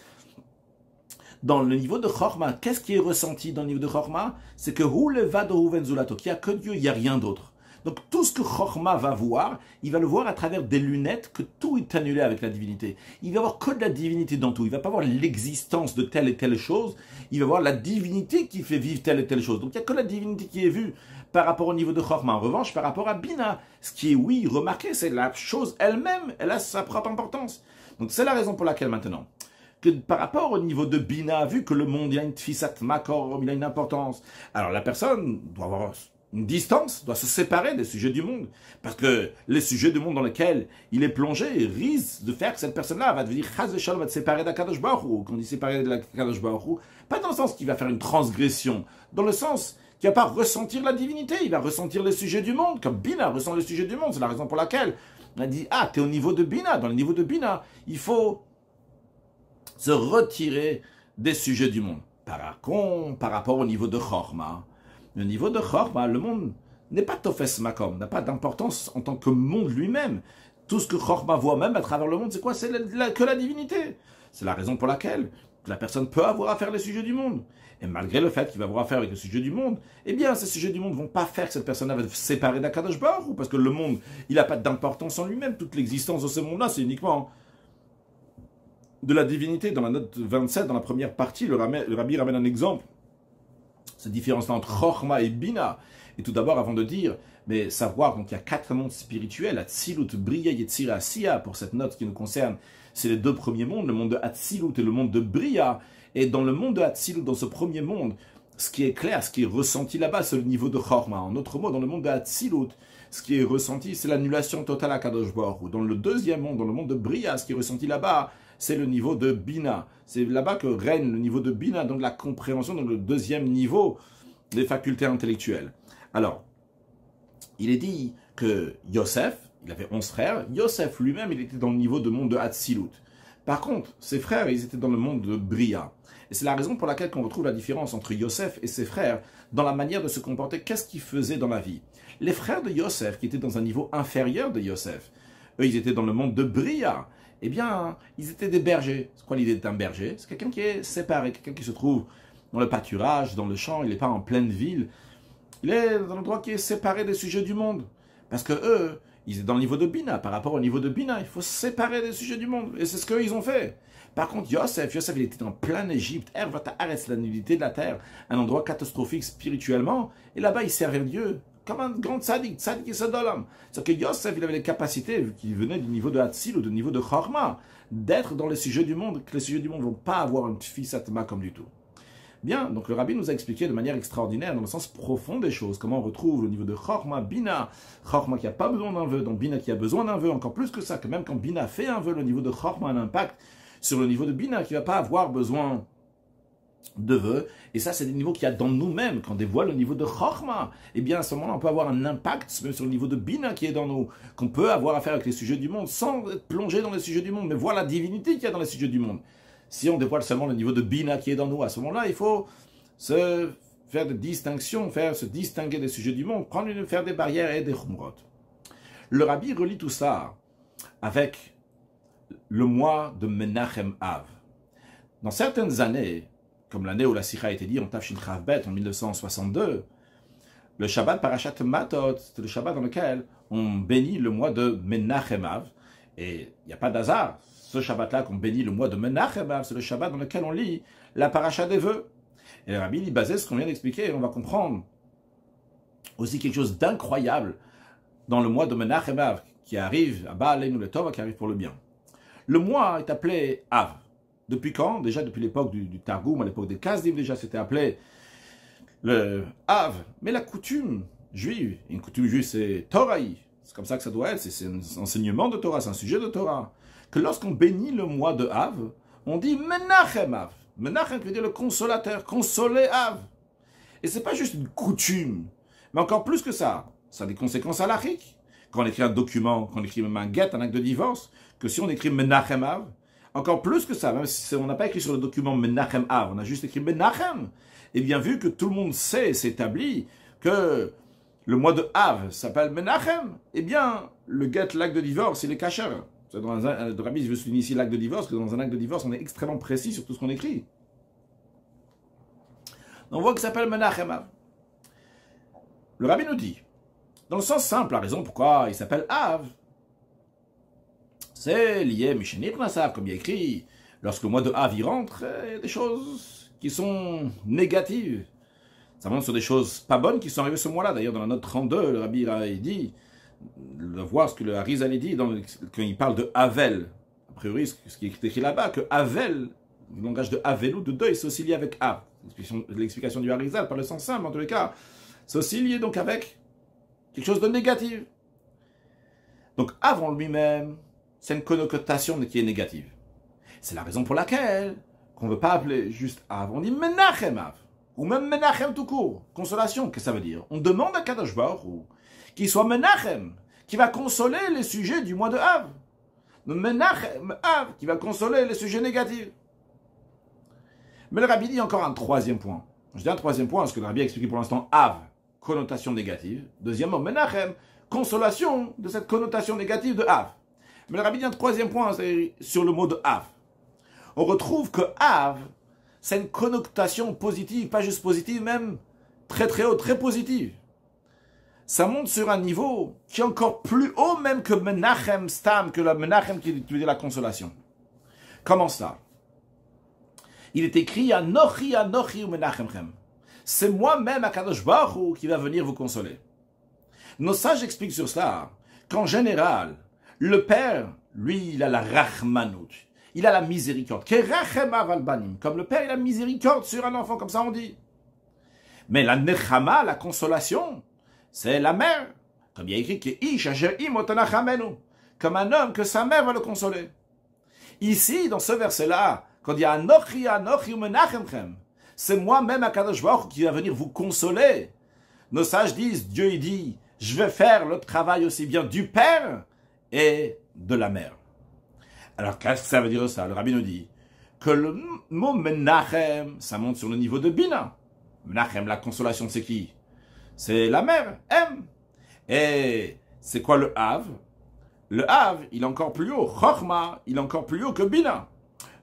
Dans le niveau de Chorma, qu'est-ce qui est ressenti dans le niveau de Chorma? C'est que Hu levad Hu zulato, qu'il n'y a que Dieu, il n'y a rien d'autre. Donc tout ce que Chorma va voir, il va le voir à travers des lunettes que tout est annulé avec la divinité. Il va voir que de la divinité dans tout. Il ne va pas voir l'existence de telle et telle chose. Il va voir la divinité qui fait vivre telle et telle chose. Donc il n'y a que la divinité qui est vue par rapport au niveau de Chorma. En revanche, par rapport à Bina, ce qui est, oui, remarqué, c'est la chose elle-même, elle a sa propre importance. Donc c'est la raison pour laquelle maintenant, que par rapport au niveau de Bina, vu que le monde, il y a une tfisat makor, il a une importance, alors la personne doit avoir une distance, doit se séparer des sujets du monde. Parce que les sujets du monde dans lesquels il est plongé risquent de faire que cette personne-là va devenir chas v'shalom, va te séparer d'Akadosh Baruch Hu. Quand on dit séparer d'Akadosh Baruch Hu, pas dans le sens qu'il va faire une transgression, dans le sens qu'il ne va pas ressentir la divinité, il va ressentir les sujets du monde, comme Bina ressent les sujets du monde. C'est la raison pour laquelle on a dit, ah, tu es au niveau de Bina. Dans le niveau de Bina, il faut se retirer des sujets du monde. Par rapport au niveau de Chorma, le niveau de Chorma, le monde n'est pas Tofes Makom, n'a pas d'importance en tant que monde lui-même. Tout ce que Chorma voit même à travers le monde, c'est quoi? C'est que la divinité. C'est la raison pour laquelle la personne peut avoir affaire les sujets du monde. Et malgré le fait qu'il va avoir affaire avec les sujets du monde, eh bien, ces sujets du monde ne vont pas faire que cette personne-là va se séparer d'Akadosh Baruch Hu, parce que le monde, il n'a pas d'importance en lui-même. Toute l'existence de ce monde-là, c'est uniquement de la divinité. Dans la note 27, dans la première partie, le Rabbi ramène un exemple. Cette différence entre Chorma et Bina. Et tout d'abord, avant de dire, mais savoir qu'il y a 4 mondes spirituels, Atzilut, Bria, Yetzira, Asiya, pour cette note qui nous concerne, c'est les 2 premiers mondes, le monde de Atzilut et le monde de Bria. Et dans le monde de Atzilut, dans ce premier monde, ce qui est clair, ce qui est ressenti là-bas, c'est le niveau de Chorma. En d'autres mots, dans le monde de Atzilut, ce qui est ressenti, c'est l'annulation totale à Kadosh Baruch Hu. Dans le deuxième monde, dans le monde de Bria, ce qui est ressenti là-bas, c'est le niveau de Bina. C'est là-bas que règne le niveau de Bina, donc la compréhension, donc le deuxième niveau des facultés intellectuelles. Alors, il est dit que Yosef, il avait 11 frères, Yosef lui-même, il était dans le niveau de monde de Hatzilut. Par contre, ses frères, ils étaient dans le monde de Bria. Et c'est la raison pour laquelle on retrouve la différence entre Yosef et ses frères dans la manière de se comporter, qu'est-ce qu'ils faisaient dans la vie. Les frères de Yosef, qui étaient dans un niveau inférieur de Yosef, eux, ils étaient dans le monde de Bria. Eh bien, ils étaient des bergers. C'est quoi l'idée d'un berger? C'est quelqu'un qui est séparé, quelqu'un qui se trouve dans le pâturage, dans le champ, il n'est pas en pleine ville. Il est dans un endroit qui est séparé des sujets du monde. Parce que eux, ils étaient dans le niveau de Bina. Par rapport au niveau de Bina, il faut se séparer des sujets du monde. Et c'est ce qu'ils ont fait. Par contre, Yosef, il était en plein Égypte. Ervat Haaretz, la nullité de la terre. Un endroit catastrophique spirituellement. Et là-bas, il servait Dieu comme un grand tzaddik et sodolam. C'est-à-dire que Yosef, il avait les capacités, vu qu'il venait du niveau de Hatzil ou du niveau de Chorma, d'être dans les sujets du monde, que les sujets du monde ne vont pas avoir une fils atma comme du tout. Bien, donc le rabbi nous a expliqué de manière extraordinaire, dans le sens profond des choses, comment on retrouve le niveau de Chorma, Bina, Chorma qui n'a pas besoin d'un vœu, donc Bina qui a besoin d'un vœu, encore plus que ça, que même quand Bina fait un vœu, le niveau de Chorma a un impact sur le niveau de Bina, qui ne va pas avoir besoin de vœux, et ça c'est des niveaux qu'il y a dans nous-mêmes, quand on dévoile le niveau de Chorma, et bien à ce moment-là on peut avoir un impact même sur le niveau de Bina qui est dans nous, qu'on peut avoir à faire avec les sujets du monde, sans être plongé dans les sujets du monde, mais voir la divinité qu'il y a dans les sujets du monde. Si on dévoile seulement le niveau de Bina qui est dans nous, à ce moment-là, il faut se faire des distinctions, se distinguer des sujets du monde, faire des barrières et des chumrot. Le rabbi relie tout ça avec le mois de Menachem Av. Dans certaines années, comme l'année où la Sikha a été dit en Tafshin Chav Bet en 1962, le Shabbat Parashat Matot, c'est le Shabbat dans lequel on bénit le mois de Menachem Av. Et il n'y a pas d'hasard. Ce Shabbat-là qu'on bénit le mois de Menachem Av, c'est le Shabbat dans lequel on lit la Parasha des vœux. Et le rabbi il basait ce qu'on vient d'expliquer, et on va comprendre aussi quelque chose d'incroyable dans le mois de Menachem Av, qui arrive à Ba'aleinu le Tov, qui arrive pour le bien. Le mois est appelé Av. Depuis quand? Déjà depuis l'époque du Targum, à l'époque des Kasdim, déjà c'était appelé le Av. Mais la coutume juive, une coutume juive c'est Toraï, c'est comme ça que ça doit être, c'est un enseignement de Torah, c'est un sujet de Torah. Que lorsqu'on bénit le mois de Av, on dit Menachem Av. Menachem veut dire le consolateur, consoler Av. Et c'est pas juste une coutume, mais encore plus que ça. Ça a des conséquences halachiques. Quand on écrit un document, quand on écrit même un get, un acte de divorce, que si on écrit Menachem Av, encore plus que ça, même si on n'a pas écrit sur le document Menachem Av, on a juste écrit Menachem. Et bien vu que tout le monde sait, s'établit, que le mois de Av s'appelle Menachem, eh bien le get, l'acte de divorce, il est kasher. Le rabbi veut souligner ici l'acte de divorce, que dans un acte de divorce, on est extrêmement précis sur tout ce qu'on écrit. On voit que ça s'appelle Menachem Av. Le rabbi nous dit, dans le sens simple, la raison pourquoi il s'appelle Av, c'est lié, Mishenir Nassar, comme il y a écrit, lorsque le mois de Av y rentre, il y a des choses qui sont négatives. Ça montre sur des choses pas bonnes qui sont arrivées ce mois-là. D'ailleurs, dans la note 32, le rabbi a dit, de voir ce que le Harizal dit quand il parle de Havel. A priori, ce qui est écrit là-bas, que Havel, le langage de Havelou, de deuil, c'est aussi lié avec Av. L'explication du Harizal, par le sens simple, en tous les cas, c'est aussi lié donc avec quelque chose de négatif. Donc, Av en lui-même, c'est une connotation qui est négative. C'est la raison pour laquelle qu'on ne veut pas appeler juste Av, on dit Menachem Av, ou même Menachem tout court. Consolation, qu'est-ce que ça veut dire? On demande à Kadosh Baruch Hu qu'il soit Menachem, qui va consoler les sujets du mois de Av. Menachem Av, qui va consoler les sujets négatifs. Mais le rabbi dit encore un troisième point. Je dis un troisième point, parce que le rabbi a expliqué pour l'instant Av, connotation négative. Deuxièmement, Menachem, consolation de cette connotation négative de Av. Mais le rabbi dit un troisième point, c'est sur le mot de Av. On retrouve que Av, c'est une connotation positive, pas juste positive, même très très haute, très positive. Ça monte sur un niveau qui est encore plus haut même que Menachem Stam, que la Menachem qui veut dire la consolation. Comment ça? Il est écrit Anochi ou Menachemchem. c'est moi-même, Akadosh Baruch Hu, qui va venir vous consoler. Nos sages expliquent sur cela qu'en général, le Père, lui, il a la rachmanout, il a la miséricorde. Comme le Père, il a la miséricorde sur un enfant, comme ça on dit. Mais la nechama, la consolation, c'est la mère. Comme il y a écrit, comme un homme que sa mère va le consoler. Ici, dans ce verset-là, quand il y a Anochi, Anochi menachemchem, c'est moi-même, Akadosh Baruch Hu, qui va venir vous consoler. Nos sages disent, Dieu il dit, je vais faire le travail aussi bien du Père et de la mère. Alors, qu'est-ce que ça veut dire ça? Le rabbi nous dit que le mot menachem, ça monte sur le niveau de Bina. Menachem, la consolation, c'est qui? C'est la mère, M. Et c'est quoi le Hav? Le Hav, il est encore plus haut. Chochma, il est encore plus haut que Bina.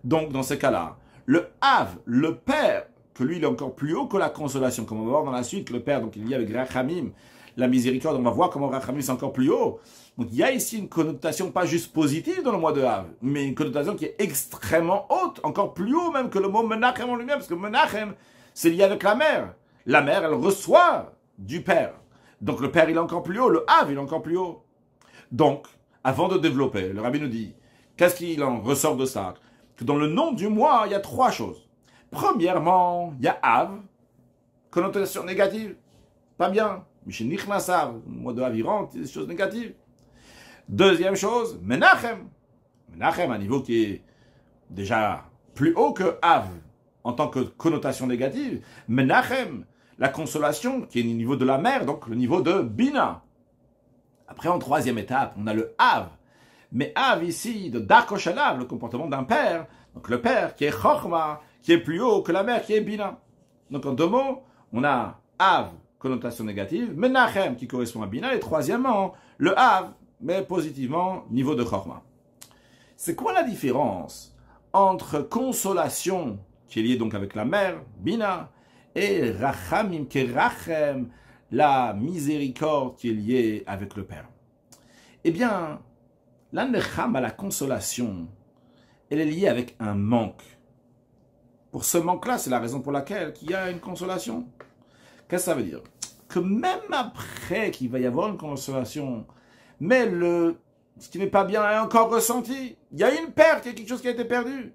Donc, dans ces cas-là, le Hav, le Père, que lui, il est encore plus haut que la consolation. Comme on va voir dans la suite, que le Père, donc il y a avec Rachamim, la miséricorde, on va voir comment Rachamim, c'est encore plus haut. Donc, il y a ici une connotation pas juste positive dans le mot de Hav, mais une connotation qui est extrêmement haute, encore plus haut même que le mot Menachem en lui-même, parce que Menachem, c'est lié avec la mère. La mère, elle reçoit du Père. Donc, le Père, il est encore plus haut, le Hav, il est encore plus haut. Donc, avant de développer, le rabbi nous dit, qu'est-ce qu'il en ressort de ça? Que dans le nom du mois, il y a trois choses. Premièrement, il y a Av, connotation négative, pas bien. Mishénichnasav, le mois de Av, il rentre, des choses négatives. Deuxième chose, Menachem. Menachem, un niveau qui est déjà plus haut que Av, en tant que connotation négative. Menachem, la consolation, qui est au niveau de la mère, donc le niveau de Bina. Après, en troisième étape, on a le Av. Mais Av ici, de Darkoshalav, le comportement d'un père. Donc le père qui est Chochma, qui est plus haut que la mère qui est Bina. Donc en deux mots, on a Av, connotation négative, Menachem qui correspond à Bina, et troisièmement, le Av, mais positivement, niveau de Chochma. C'est quoi la différence entre consolation, qui est liée donc avec la mère, Bina, et Rachamim, qui est Rachem, la miséricorde qui est liée avec le Père? Eh bien, la nechama, la consolation, elle est liée avec un manque. Pour ce manque-là, c'est la raison pour laquelle il y a une consolation. Qu'est-ce que ça veut dire? Que même après qu'il va y avoir une consolation, mais ce qui n'est pas bien est encore ressenti. Il y a une perte, il y a quelque chose qui a été perdu.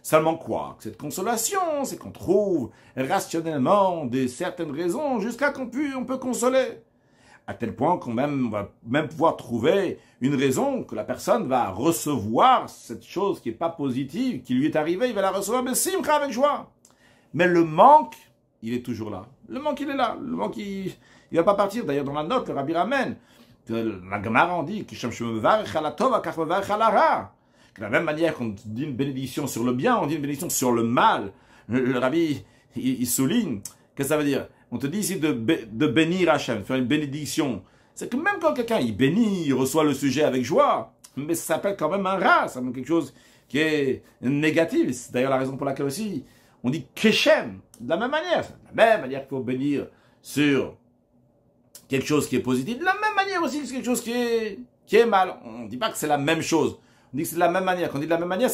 Seulement quoi? Cette consolation, c'est qu'on trouve rationnellement certaines raisons jusqu'à qu'on peut consoler. À tel point qu'on va même pouvoir trouver une raison que la personne va recevoir cette chose qui n'est pas positive, qui lui est arrivée, il va la recevoir, mais simcha, avec joie. Mais le manque, il est toujours là. Le manque, il est là. Le manque, il ne va pas partir. D'ailleurs, dans la note, le Rabbi ramène, que la Gemara en dit, que de la même manière qu'on dit une bénédiction sur le bien, on dit une bénédiction sur le mal. Le Rabbi, il souligne, qu'est-ce que ça veut dire? On te dit ici de bénir Hachem, de faire une bénédiction. C'est que même quand quelqu'un il bénit, il reçoit le sujet avec joie, mais ça s'appelle quand même un rat, ça s'appelle quelque chose qui est négatif. C'est d'ailleurs la raison pour laquelle aussi on dit Keshem, de la même manière. De la même manière qu'il faut bénir sur quelque chose qui est positif, de la même manière aussi sur quelque chose qui est mal. On ne dit pas que c'est la même chose. On dit que c'est de la même manière. Quand on dit de la même manière,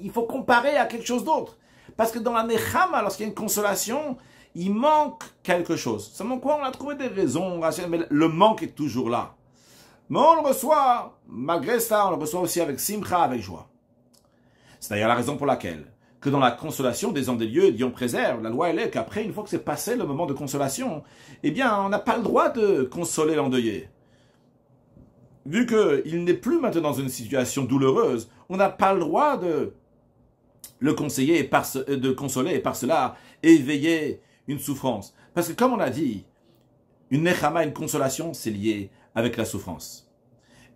il faut comparer à quelque chose d'autre. Parce que dans la Nechama, lorsqu'il y a une consolation, il manque quelque chose. Seulement quoi? On a trouvé des raisons rationnelles, mais le manque est toujours là. Mais on le reçoit, malgré ça, on le reçoit aussi avec simcha, avec joie. C'est d'ailleurs la raison pour laquelle, que dans la consolation des hommes des lieux, Dieu préserve, la loi elle est qu'après, une fois que c'est passé le moment de consolation, eh bien, on n'a pas le droit de consoler l'endeuillé. Vu qu'il n'est plus maintenant dans une situation douloureuse, on n'a pas le droit de le conseiller, de consoler et par cela éveiller une souffrance. Parce que comme on a dit, une nechama, une consolation, c'est lié avec la souffrance.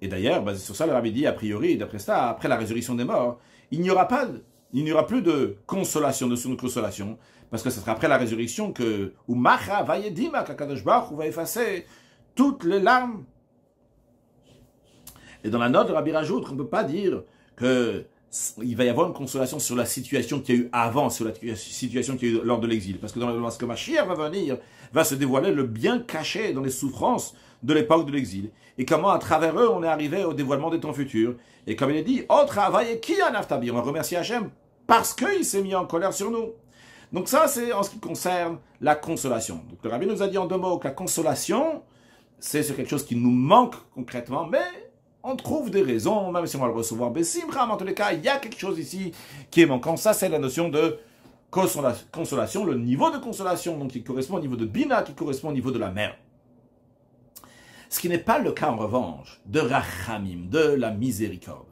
Et d'ailleurs, basé sur ça, le rabbi dit, a priori, d'après ça, après la résurrection des morts, il n'y aura plus de consolation, de sous-consolation, parce que ce sera après la résurrection que, ou macha vayedima, qu'Akadosh Baruch Hu va effacer toutes les larmes. Et dans la note, le rabbi rajoute qu'on ne peut pas dire qu'il va y avoir une consolation sur la situation qu'il y a eu avant, sur la situation qu'il y a eu lors de l'exil. Parce que lorsque Mashiach va venir, va se dévoiler le bien caché dans les souffrances de l'époque de l'exil. Et comment, à travers eux, on est arrivé au dévoilement des temps futurs. Et comme il est dit, « Oh, travail qui a naftabi ?» On va remercier Hachem parce qu'il s'est mis en colère sur nous. Donc ça, c'est en ce qui concerne la consolation. Donc le Rabbi nous a dit en 2 mots que la consolation, c'est quelque chose qui nous manque concrètement, mais on trouve des raisons, même si on va le recevoir Bessimcha, mais en tous les cas, il y a quelque chose ici qui est manquant. Ça, c'est la notion de consolation, le niveau de consolation, donc qui correspond au niveau de Bina, qui correspond au niveau de la mer. Ce qui n'est pas le cas en revanche de Rachamim, de la miséricorde.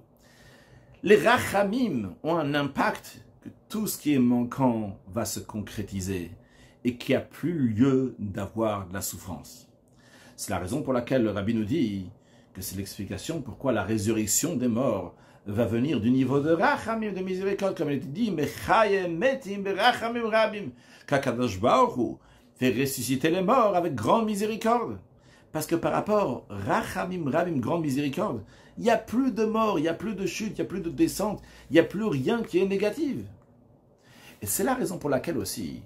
Les Rachamim ont un impact que tout ce qui est manquant va se concrétiser et qu'il n'y a plus lieu d'avoir de la souffrance. C'est la raison pour laquelle le Rabbi nous dit que c'est l'explication pourquoi la résurrection des morts va venir du niveau de Rachamim, de miséricorde, comme il est dit, Mechayem metim berachamim rabim, qu'Akadosh Baruch Hu fait ressusciter les morts avec grande miséricorde. Parce que par rapport Rachamim rabim, grande miséricorde, il n'y a plus de mort, il n'y a plus de chute, il n'y a plus de descente, il n'y a plus rien qui est négatif. Et c'est la raison pour laquelle aussi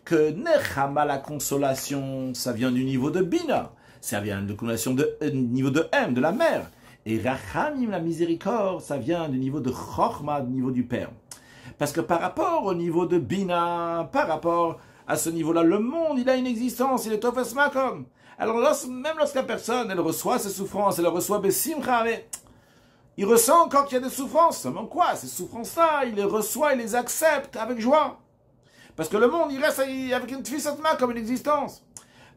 que Nechama, la consolation, ça vient du niveau de Bina, ça vient de consolation de niveau de M, de la mère. Et Rachamim, la miséricorde, ça vient du niveau de Chochma, du niveau du Père. Parce que par rapport au niveau de Bina, par rapport à ce niveau-là, le monde, il a une existence, il est Tofes Makom. Alors même lorsqu'la personne, elle reçoit ses souffrances, elle reçoit Bessimcha, mais il ressent encore qu'il y a des souffrances. Seulement quoi? Ces souffrances-là, il les reçoit, il les accepte avec joie. Parce que le monde, il reste avec une Tfisatma comme une existence.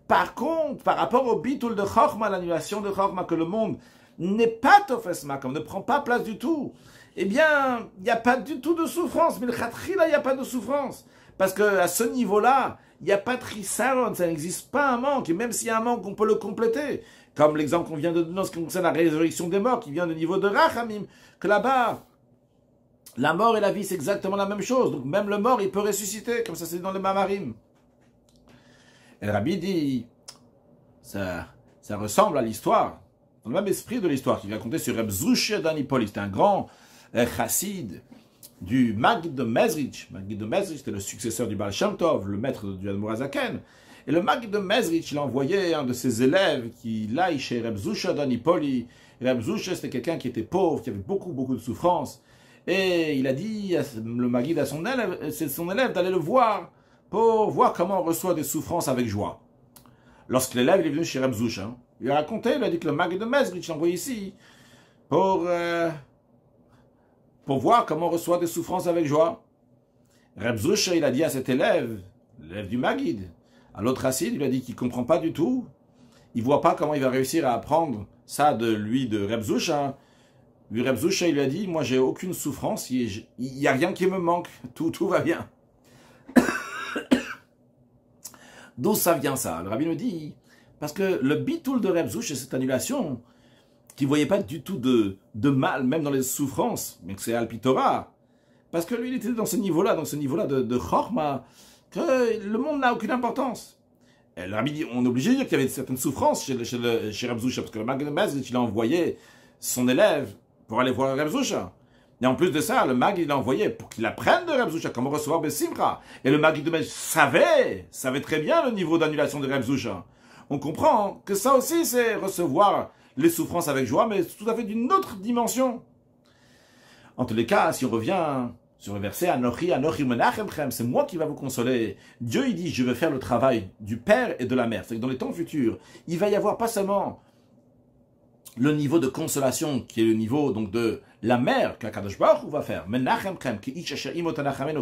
Par contre, par rapport au Bitul de Chochma, l'annulation de Chochma, que le monde n'est pas Tofes Makom, ne prend pas place du tout, eh bien, il n'y a pas du tout de souffrance. Mais le Khatrila, il n'y a pas de souffrance. Parce qu'à ce niveau-là, il n'y a pas de Chisaron, ça n'existe pas un manque. Et même s'il y a un manque, on peut le compléter. Comme l'exemple qu'on vient de donner en ce qui concerne la résurrection des morts, qui vient du niveau de Rachamim, que là-bas, la mort et la vie, c'est exactement la même chose. Donc même le mort, il peut ressusciter, comme ça c'est dans les Mamarim. Et le Rabbi dit, ça ressemble à l'histoire, dans le même esprit de l'histoire, qui est racontée sur Reb Zouche d'Anipoli. C'était un grand chassid du Maggid de Mezrich. Maggid de Mezrich, c'était le successeur du Baal Shem Tov, le maître du Admor Hazaken. Et le Maggid de Mezrich, il a envoyé un de ses élèves qui l'aille chez Reb Zouche d'Anipoli. Reb Zouche, c'était quelqu'un qui était pauvre, qui avait beaucoup de souffrance. Et il a dit, le Maggid à son élève d'aller le voir pour voir comment on reçoit des souffrances avec joie. Lorsque l'élève est venu chez Reb Zouche, il a raconté, il a dit que le Maggid de Mezrich l'a envoyé ici pour voir comment on reçoit des souffrances avec joie. Reb Zouche, il a dit à cet élève, l'élève du Maggid, à l'autre Hassid, il a dit qu'il ne comprend pas du tout. Il ne voit pas comment il va réussir à apprendre ça de Reb Zouche. Lui, Reb Zouche, il lui a dit, moi, j'ai aucune souffrance, il n'y a rien qui me manque, tout va bien. D'où ça vient ça? Le Rabbi nous dit, parce que le bitoul de Reb Zouche, c'est cette annulation, qui ne voyait pas du tout de mal, même dans les souffrances, mais que c'est Alpitora. Parce que lui, il était dans ce niveau-là, de Chorma, que le monde n'a aucune importance. Et le Rabbi dit, on est obligé de dire qu'il y avait certaines souffrances chez Reb Zouche, parce que le Maggid de Mezrich, il a envoyé son élève pour aller voir Reb Zouche. Et en plus de ça, le Maggid l'a envoyé pour qu'il apprenne de Reb Zouche comment recevoir Bessimcha. Et le Maggid de Mezrich savait très bien le niveau d'annulation de Reb Zouche. On comprend que ça aussi, c'est recevoir les souffrances avec joie, mais tout à fait d'une autre dimension. En tous les cas, si on revient sur le verset Anochi menachemchem, c'est moi qui va vous consoler. Dieu, il dit, je vais faire le travail du Père et de la Mère. C'est que dans les temps futurs, il va y avoir pas seulement le niveau de consolation, qui est le niveau donc de la mère qu'Akadosh Baruch Hu va faire. Menachemchem,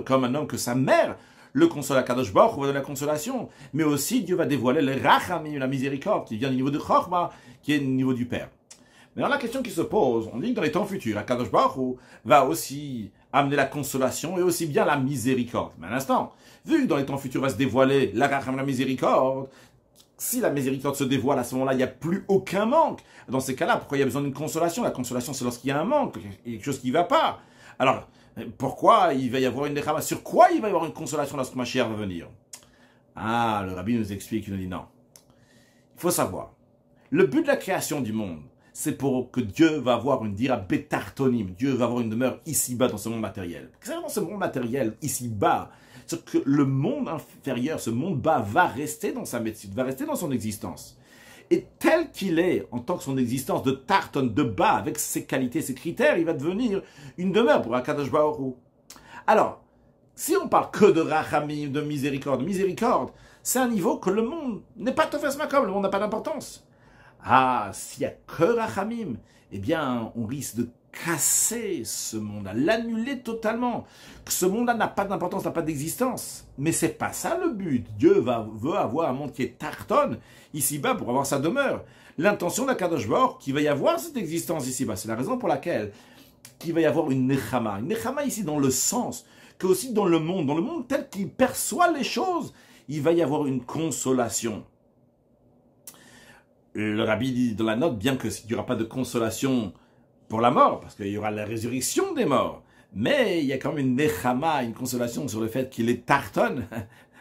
comme un homme que sa mère le console à Kadosh Baruch Hu va donner la consolation. Mais aussi, Dieu va dévoiler le Rachamim, la miséricorde, qui vient du niveau de Chochma, qui est du niveau du Père. Maintenant, la question qui se pose, on dit que dans les temps futurs, Akadosh Baruch Hu va aussi amener la consolation et aussi bien la miséricorde. Mais à l'instant, vu que dans les temps futurs va se dévoiler la Rachamim, la miséricorde, si la miséricorde se dévoile à ce moment-là, il n'y a plus aucun manque. Dans ces cas-là, pourquoi il y a besoin d'une consolation? La consolation, c'est lorsqu'il y a un manque, quelque chose qui ne va pas. Alors, pourquoi il va y avoir une nechama? Sur quoi il va y avoir une consolation lorsque Mashiach va venir? Ah, le Rabbi nous explique, il nous dit non. Il faut savoir, le but de la création du monde, c'est pour que Dieu va avoir une dira betartonim. Dieu va avoir une demeure ici-bas dans ce monde matériel. C'est dans ce monde matériel, ici-bas, c'est que le monde inférieur, ce monde bas, va rester dans sa médecine, va rester dans son existence. Et tel qu'il est, en tant que son existence de tarton, de bas, avec ses qualités, ses critères, il va devenir une demeure pour Akadosh Baruch Hu. Alors, Si on parle que de rachamim, de miséricorde, c'est un niveau que le monde n'est pas tofes makom, le monde n'a pas d'importance. Ah, s'il n'y a que rachamim, eh bien, on risque de casser ce monde-là, l'annuler totalement. Que ce monde-là n'a pas d'importance, n'a pas d'existence. Mais c'est pas ça le but. Dieu veut avoir un monde qui est tartonne ici-bas pour avoir sa demeure. L'intention d'Akadosh Baruch qu'il va y avoir cette existence ici-bas. C'est la raison pour laquelle il va y avoir une nechama. Une nechama ici dans le sens que aussi dans le monde tel qu'il perçoit les choses, il va y avoir une consolation. Le rabbi dit dans la note, bien qu'il n'y aura pas de consolation pour la mort, parce qu'il y aura la résurrection des morts, mais il y a quand même une nechama, une consolation sur le fait qu'il est tarton,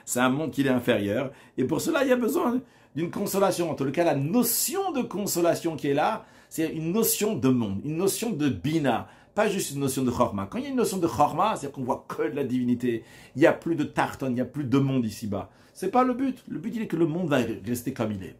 c'est un monde qui est inférieur, et pour cela il y a besoin d'une consolation. En tout cas, la notion de consolation qui est là, c'est une notion de monde, une notion de bina, pas juste une notion de chorma. Quand il y a une notion de chorma, c'est-à-dire qu'on voit que de la divinité, il n'y a plus de tarton, il n'y a plus de monde ici-bas. C'est pas le but. Le but, il est que le monde va rester comme il est.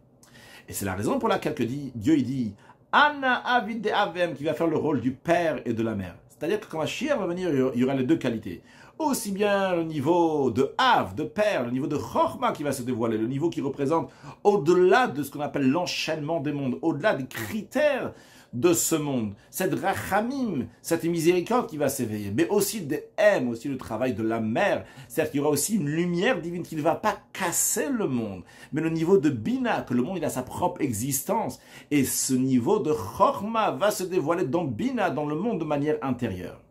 Et c'est la raison pour laquelle Dieu il dit Anna Avid de Avem, qui va faire le rôle du père et de la mère. C'est-à-dire que quand Mashiach va venir, il y aura les deux qualités. Aussi bien le niveau de Av, de père, le niveau de Chorma qui va se dévoiler, le niveau qui représente au-delà de ce qu'on appelle l'enchaînement des mondes, au-delà des critères de ce monde, cette rachamim, cette miséricorde qui va s'éveiller, mais aussi des M, aussi le travail de la mère, c'est-à-dire qu'il y aura aussi une lumière divine qui ne va pas casser le monde, mais le niveau de Bina, que le monde il a sa propre existence, et ce niveau de Chorma va se dévoiler dans Bina, dans le monde de manière intérieure.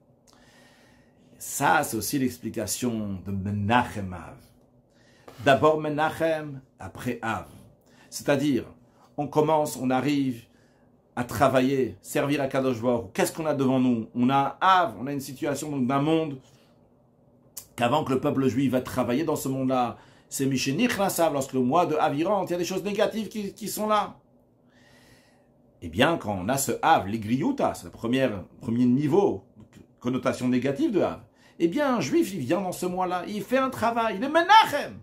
Ça, c'est aussi l'explication de Menachem Av. D'abord Menachem, après Av. C'est-à-dire, on arrive à travailler, servir à Kadosh Baruch. Qu'est-ce qu'on a devant nous? On a un Av, on a une situation d'un monde qu'avant que le peuple juif va travailler dans ce monde-là, c'est Mishénich Nassav, lorsque le mois de Av rentre, il y a des choses négatives qui sont là. Eh bien, quand on a ce Av, l'Igriyuta, c'est le premier niveau, connotation négative de Av, eh bien, un juif, il vient dans ce mois-là, il fait un travail, il est Menachem.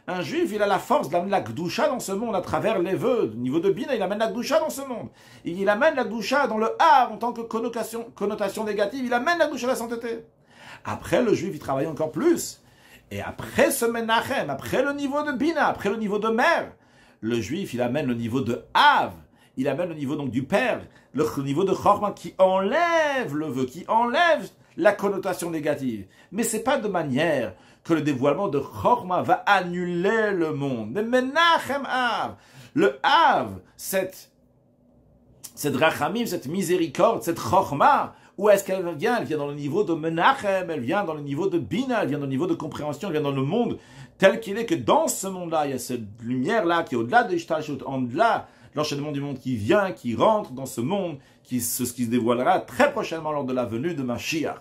Un juif, il a la force d'amener la Gdusha dans ce monde à travers les vœux. Au niveau de Bina, il amène la Gdusha dans ce monde. Il amène la Gdusha dans le Har en tant que connotation négative. Il amène la Gdusha à la sainteté. Après, le juif, il travaille encore plus. Et après ce Menachem, après le niveau de Bina, après le niveau de mère, le juif, il amène le niveau de Av. Il amène le niveau donc du père, le niveau de Chorma qui enlève le vœu, qui enlève la connotation négative. Mais c'est pas de manière que le dévoilement de Chorma va annuler le monde. Mais Menachem Av, le Av, cette Rachamim, cette miséricorde, cette Chorma, où est-ce qu'elle vient? Elle vient dans le niveau de Menachem, elle vient dans le niveau de Bina, elle vient dans le niveau de compréhension, elle vient dans le monde tel qu'il est, que dans ce monde-là, il y a cette lumière-là qui est au-delà de Ishtalshut, en-delà l'enchaînement du monde qui vient, qui rentre dans ce monde, ce qui se dévoilera très prochainement lors de la venue de Mashiach.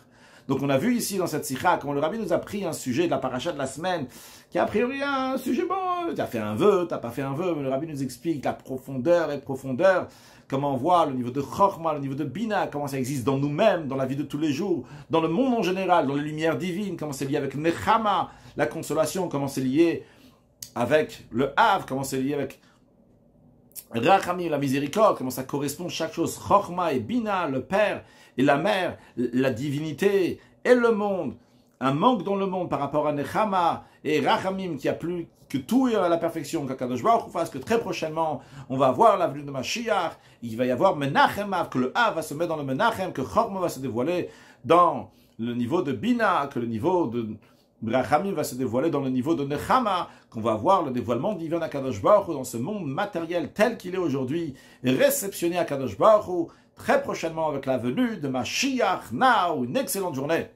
Donc on a vu ici dans cette sikha comment le rabbi nous a pris un sujet de la paracha de la semaine, qui a a priori un sujet bon, tu as fait un vœu, tu n'as pas fait un vœu, mais le rabbi nous explique la profondeur et profondeur, comment on voit le niveau de Chorma, le niveau de Bina, comment ça existe dans nous-mêmes, dans la vie de tous les jours, dans le monde en général, dans les lumières divines, comment c'est lié avec Nechama, la consolation, comment c'est lié avec le Hav, comment c'est lié avec Rachamim, la miséricorde, comment ça correspond chaque chose, Chorma et Bina, le père et la mère, la divinité et le monde, un manque dans le monde par rapport à Nechama et Rachamim qui a plus que tout est à la perfection, qu'Akadosh Baruch Hu fasse que très prochainement on va voir la venue de Mashiach, il va y avoir Menachem Av, que le A va se mettre dans le Menachem, que Chorma va se dévoiler dans le niveau de Bina, que le niveau de Rachamim va se dévoiler dans le niveau de Nechama, qu'on va voir le dévoilement divin d'Akadosh Baruch Hu dans ce monde matériel tel qu'il est aujourd'hui, réceptionné à Akadosh Baruch Hu très prochainement avec la venue de Mashiach. Now, une excellente journée.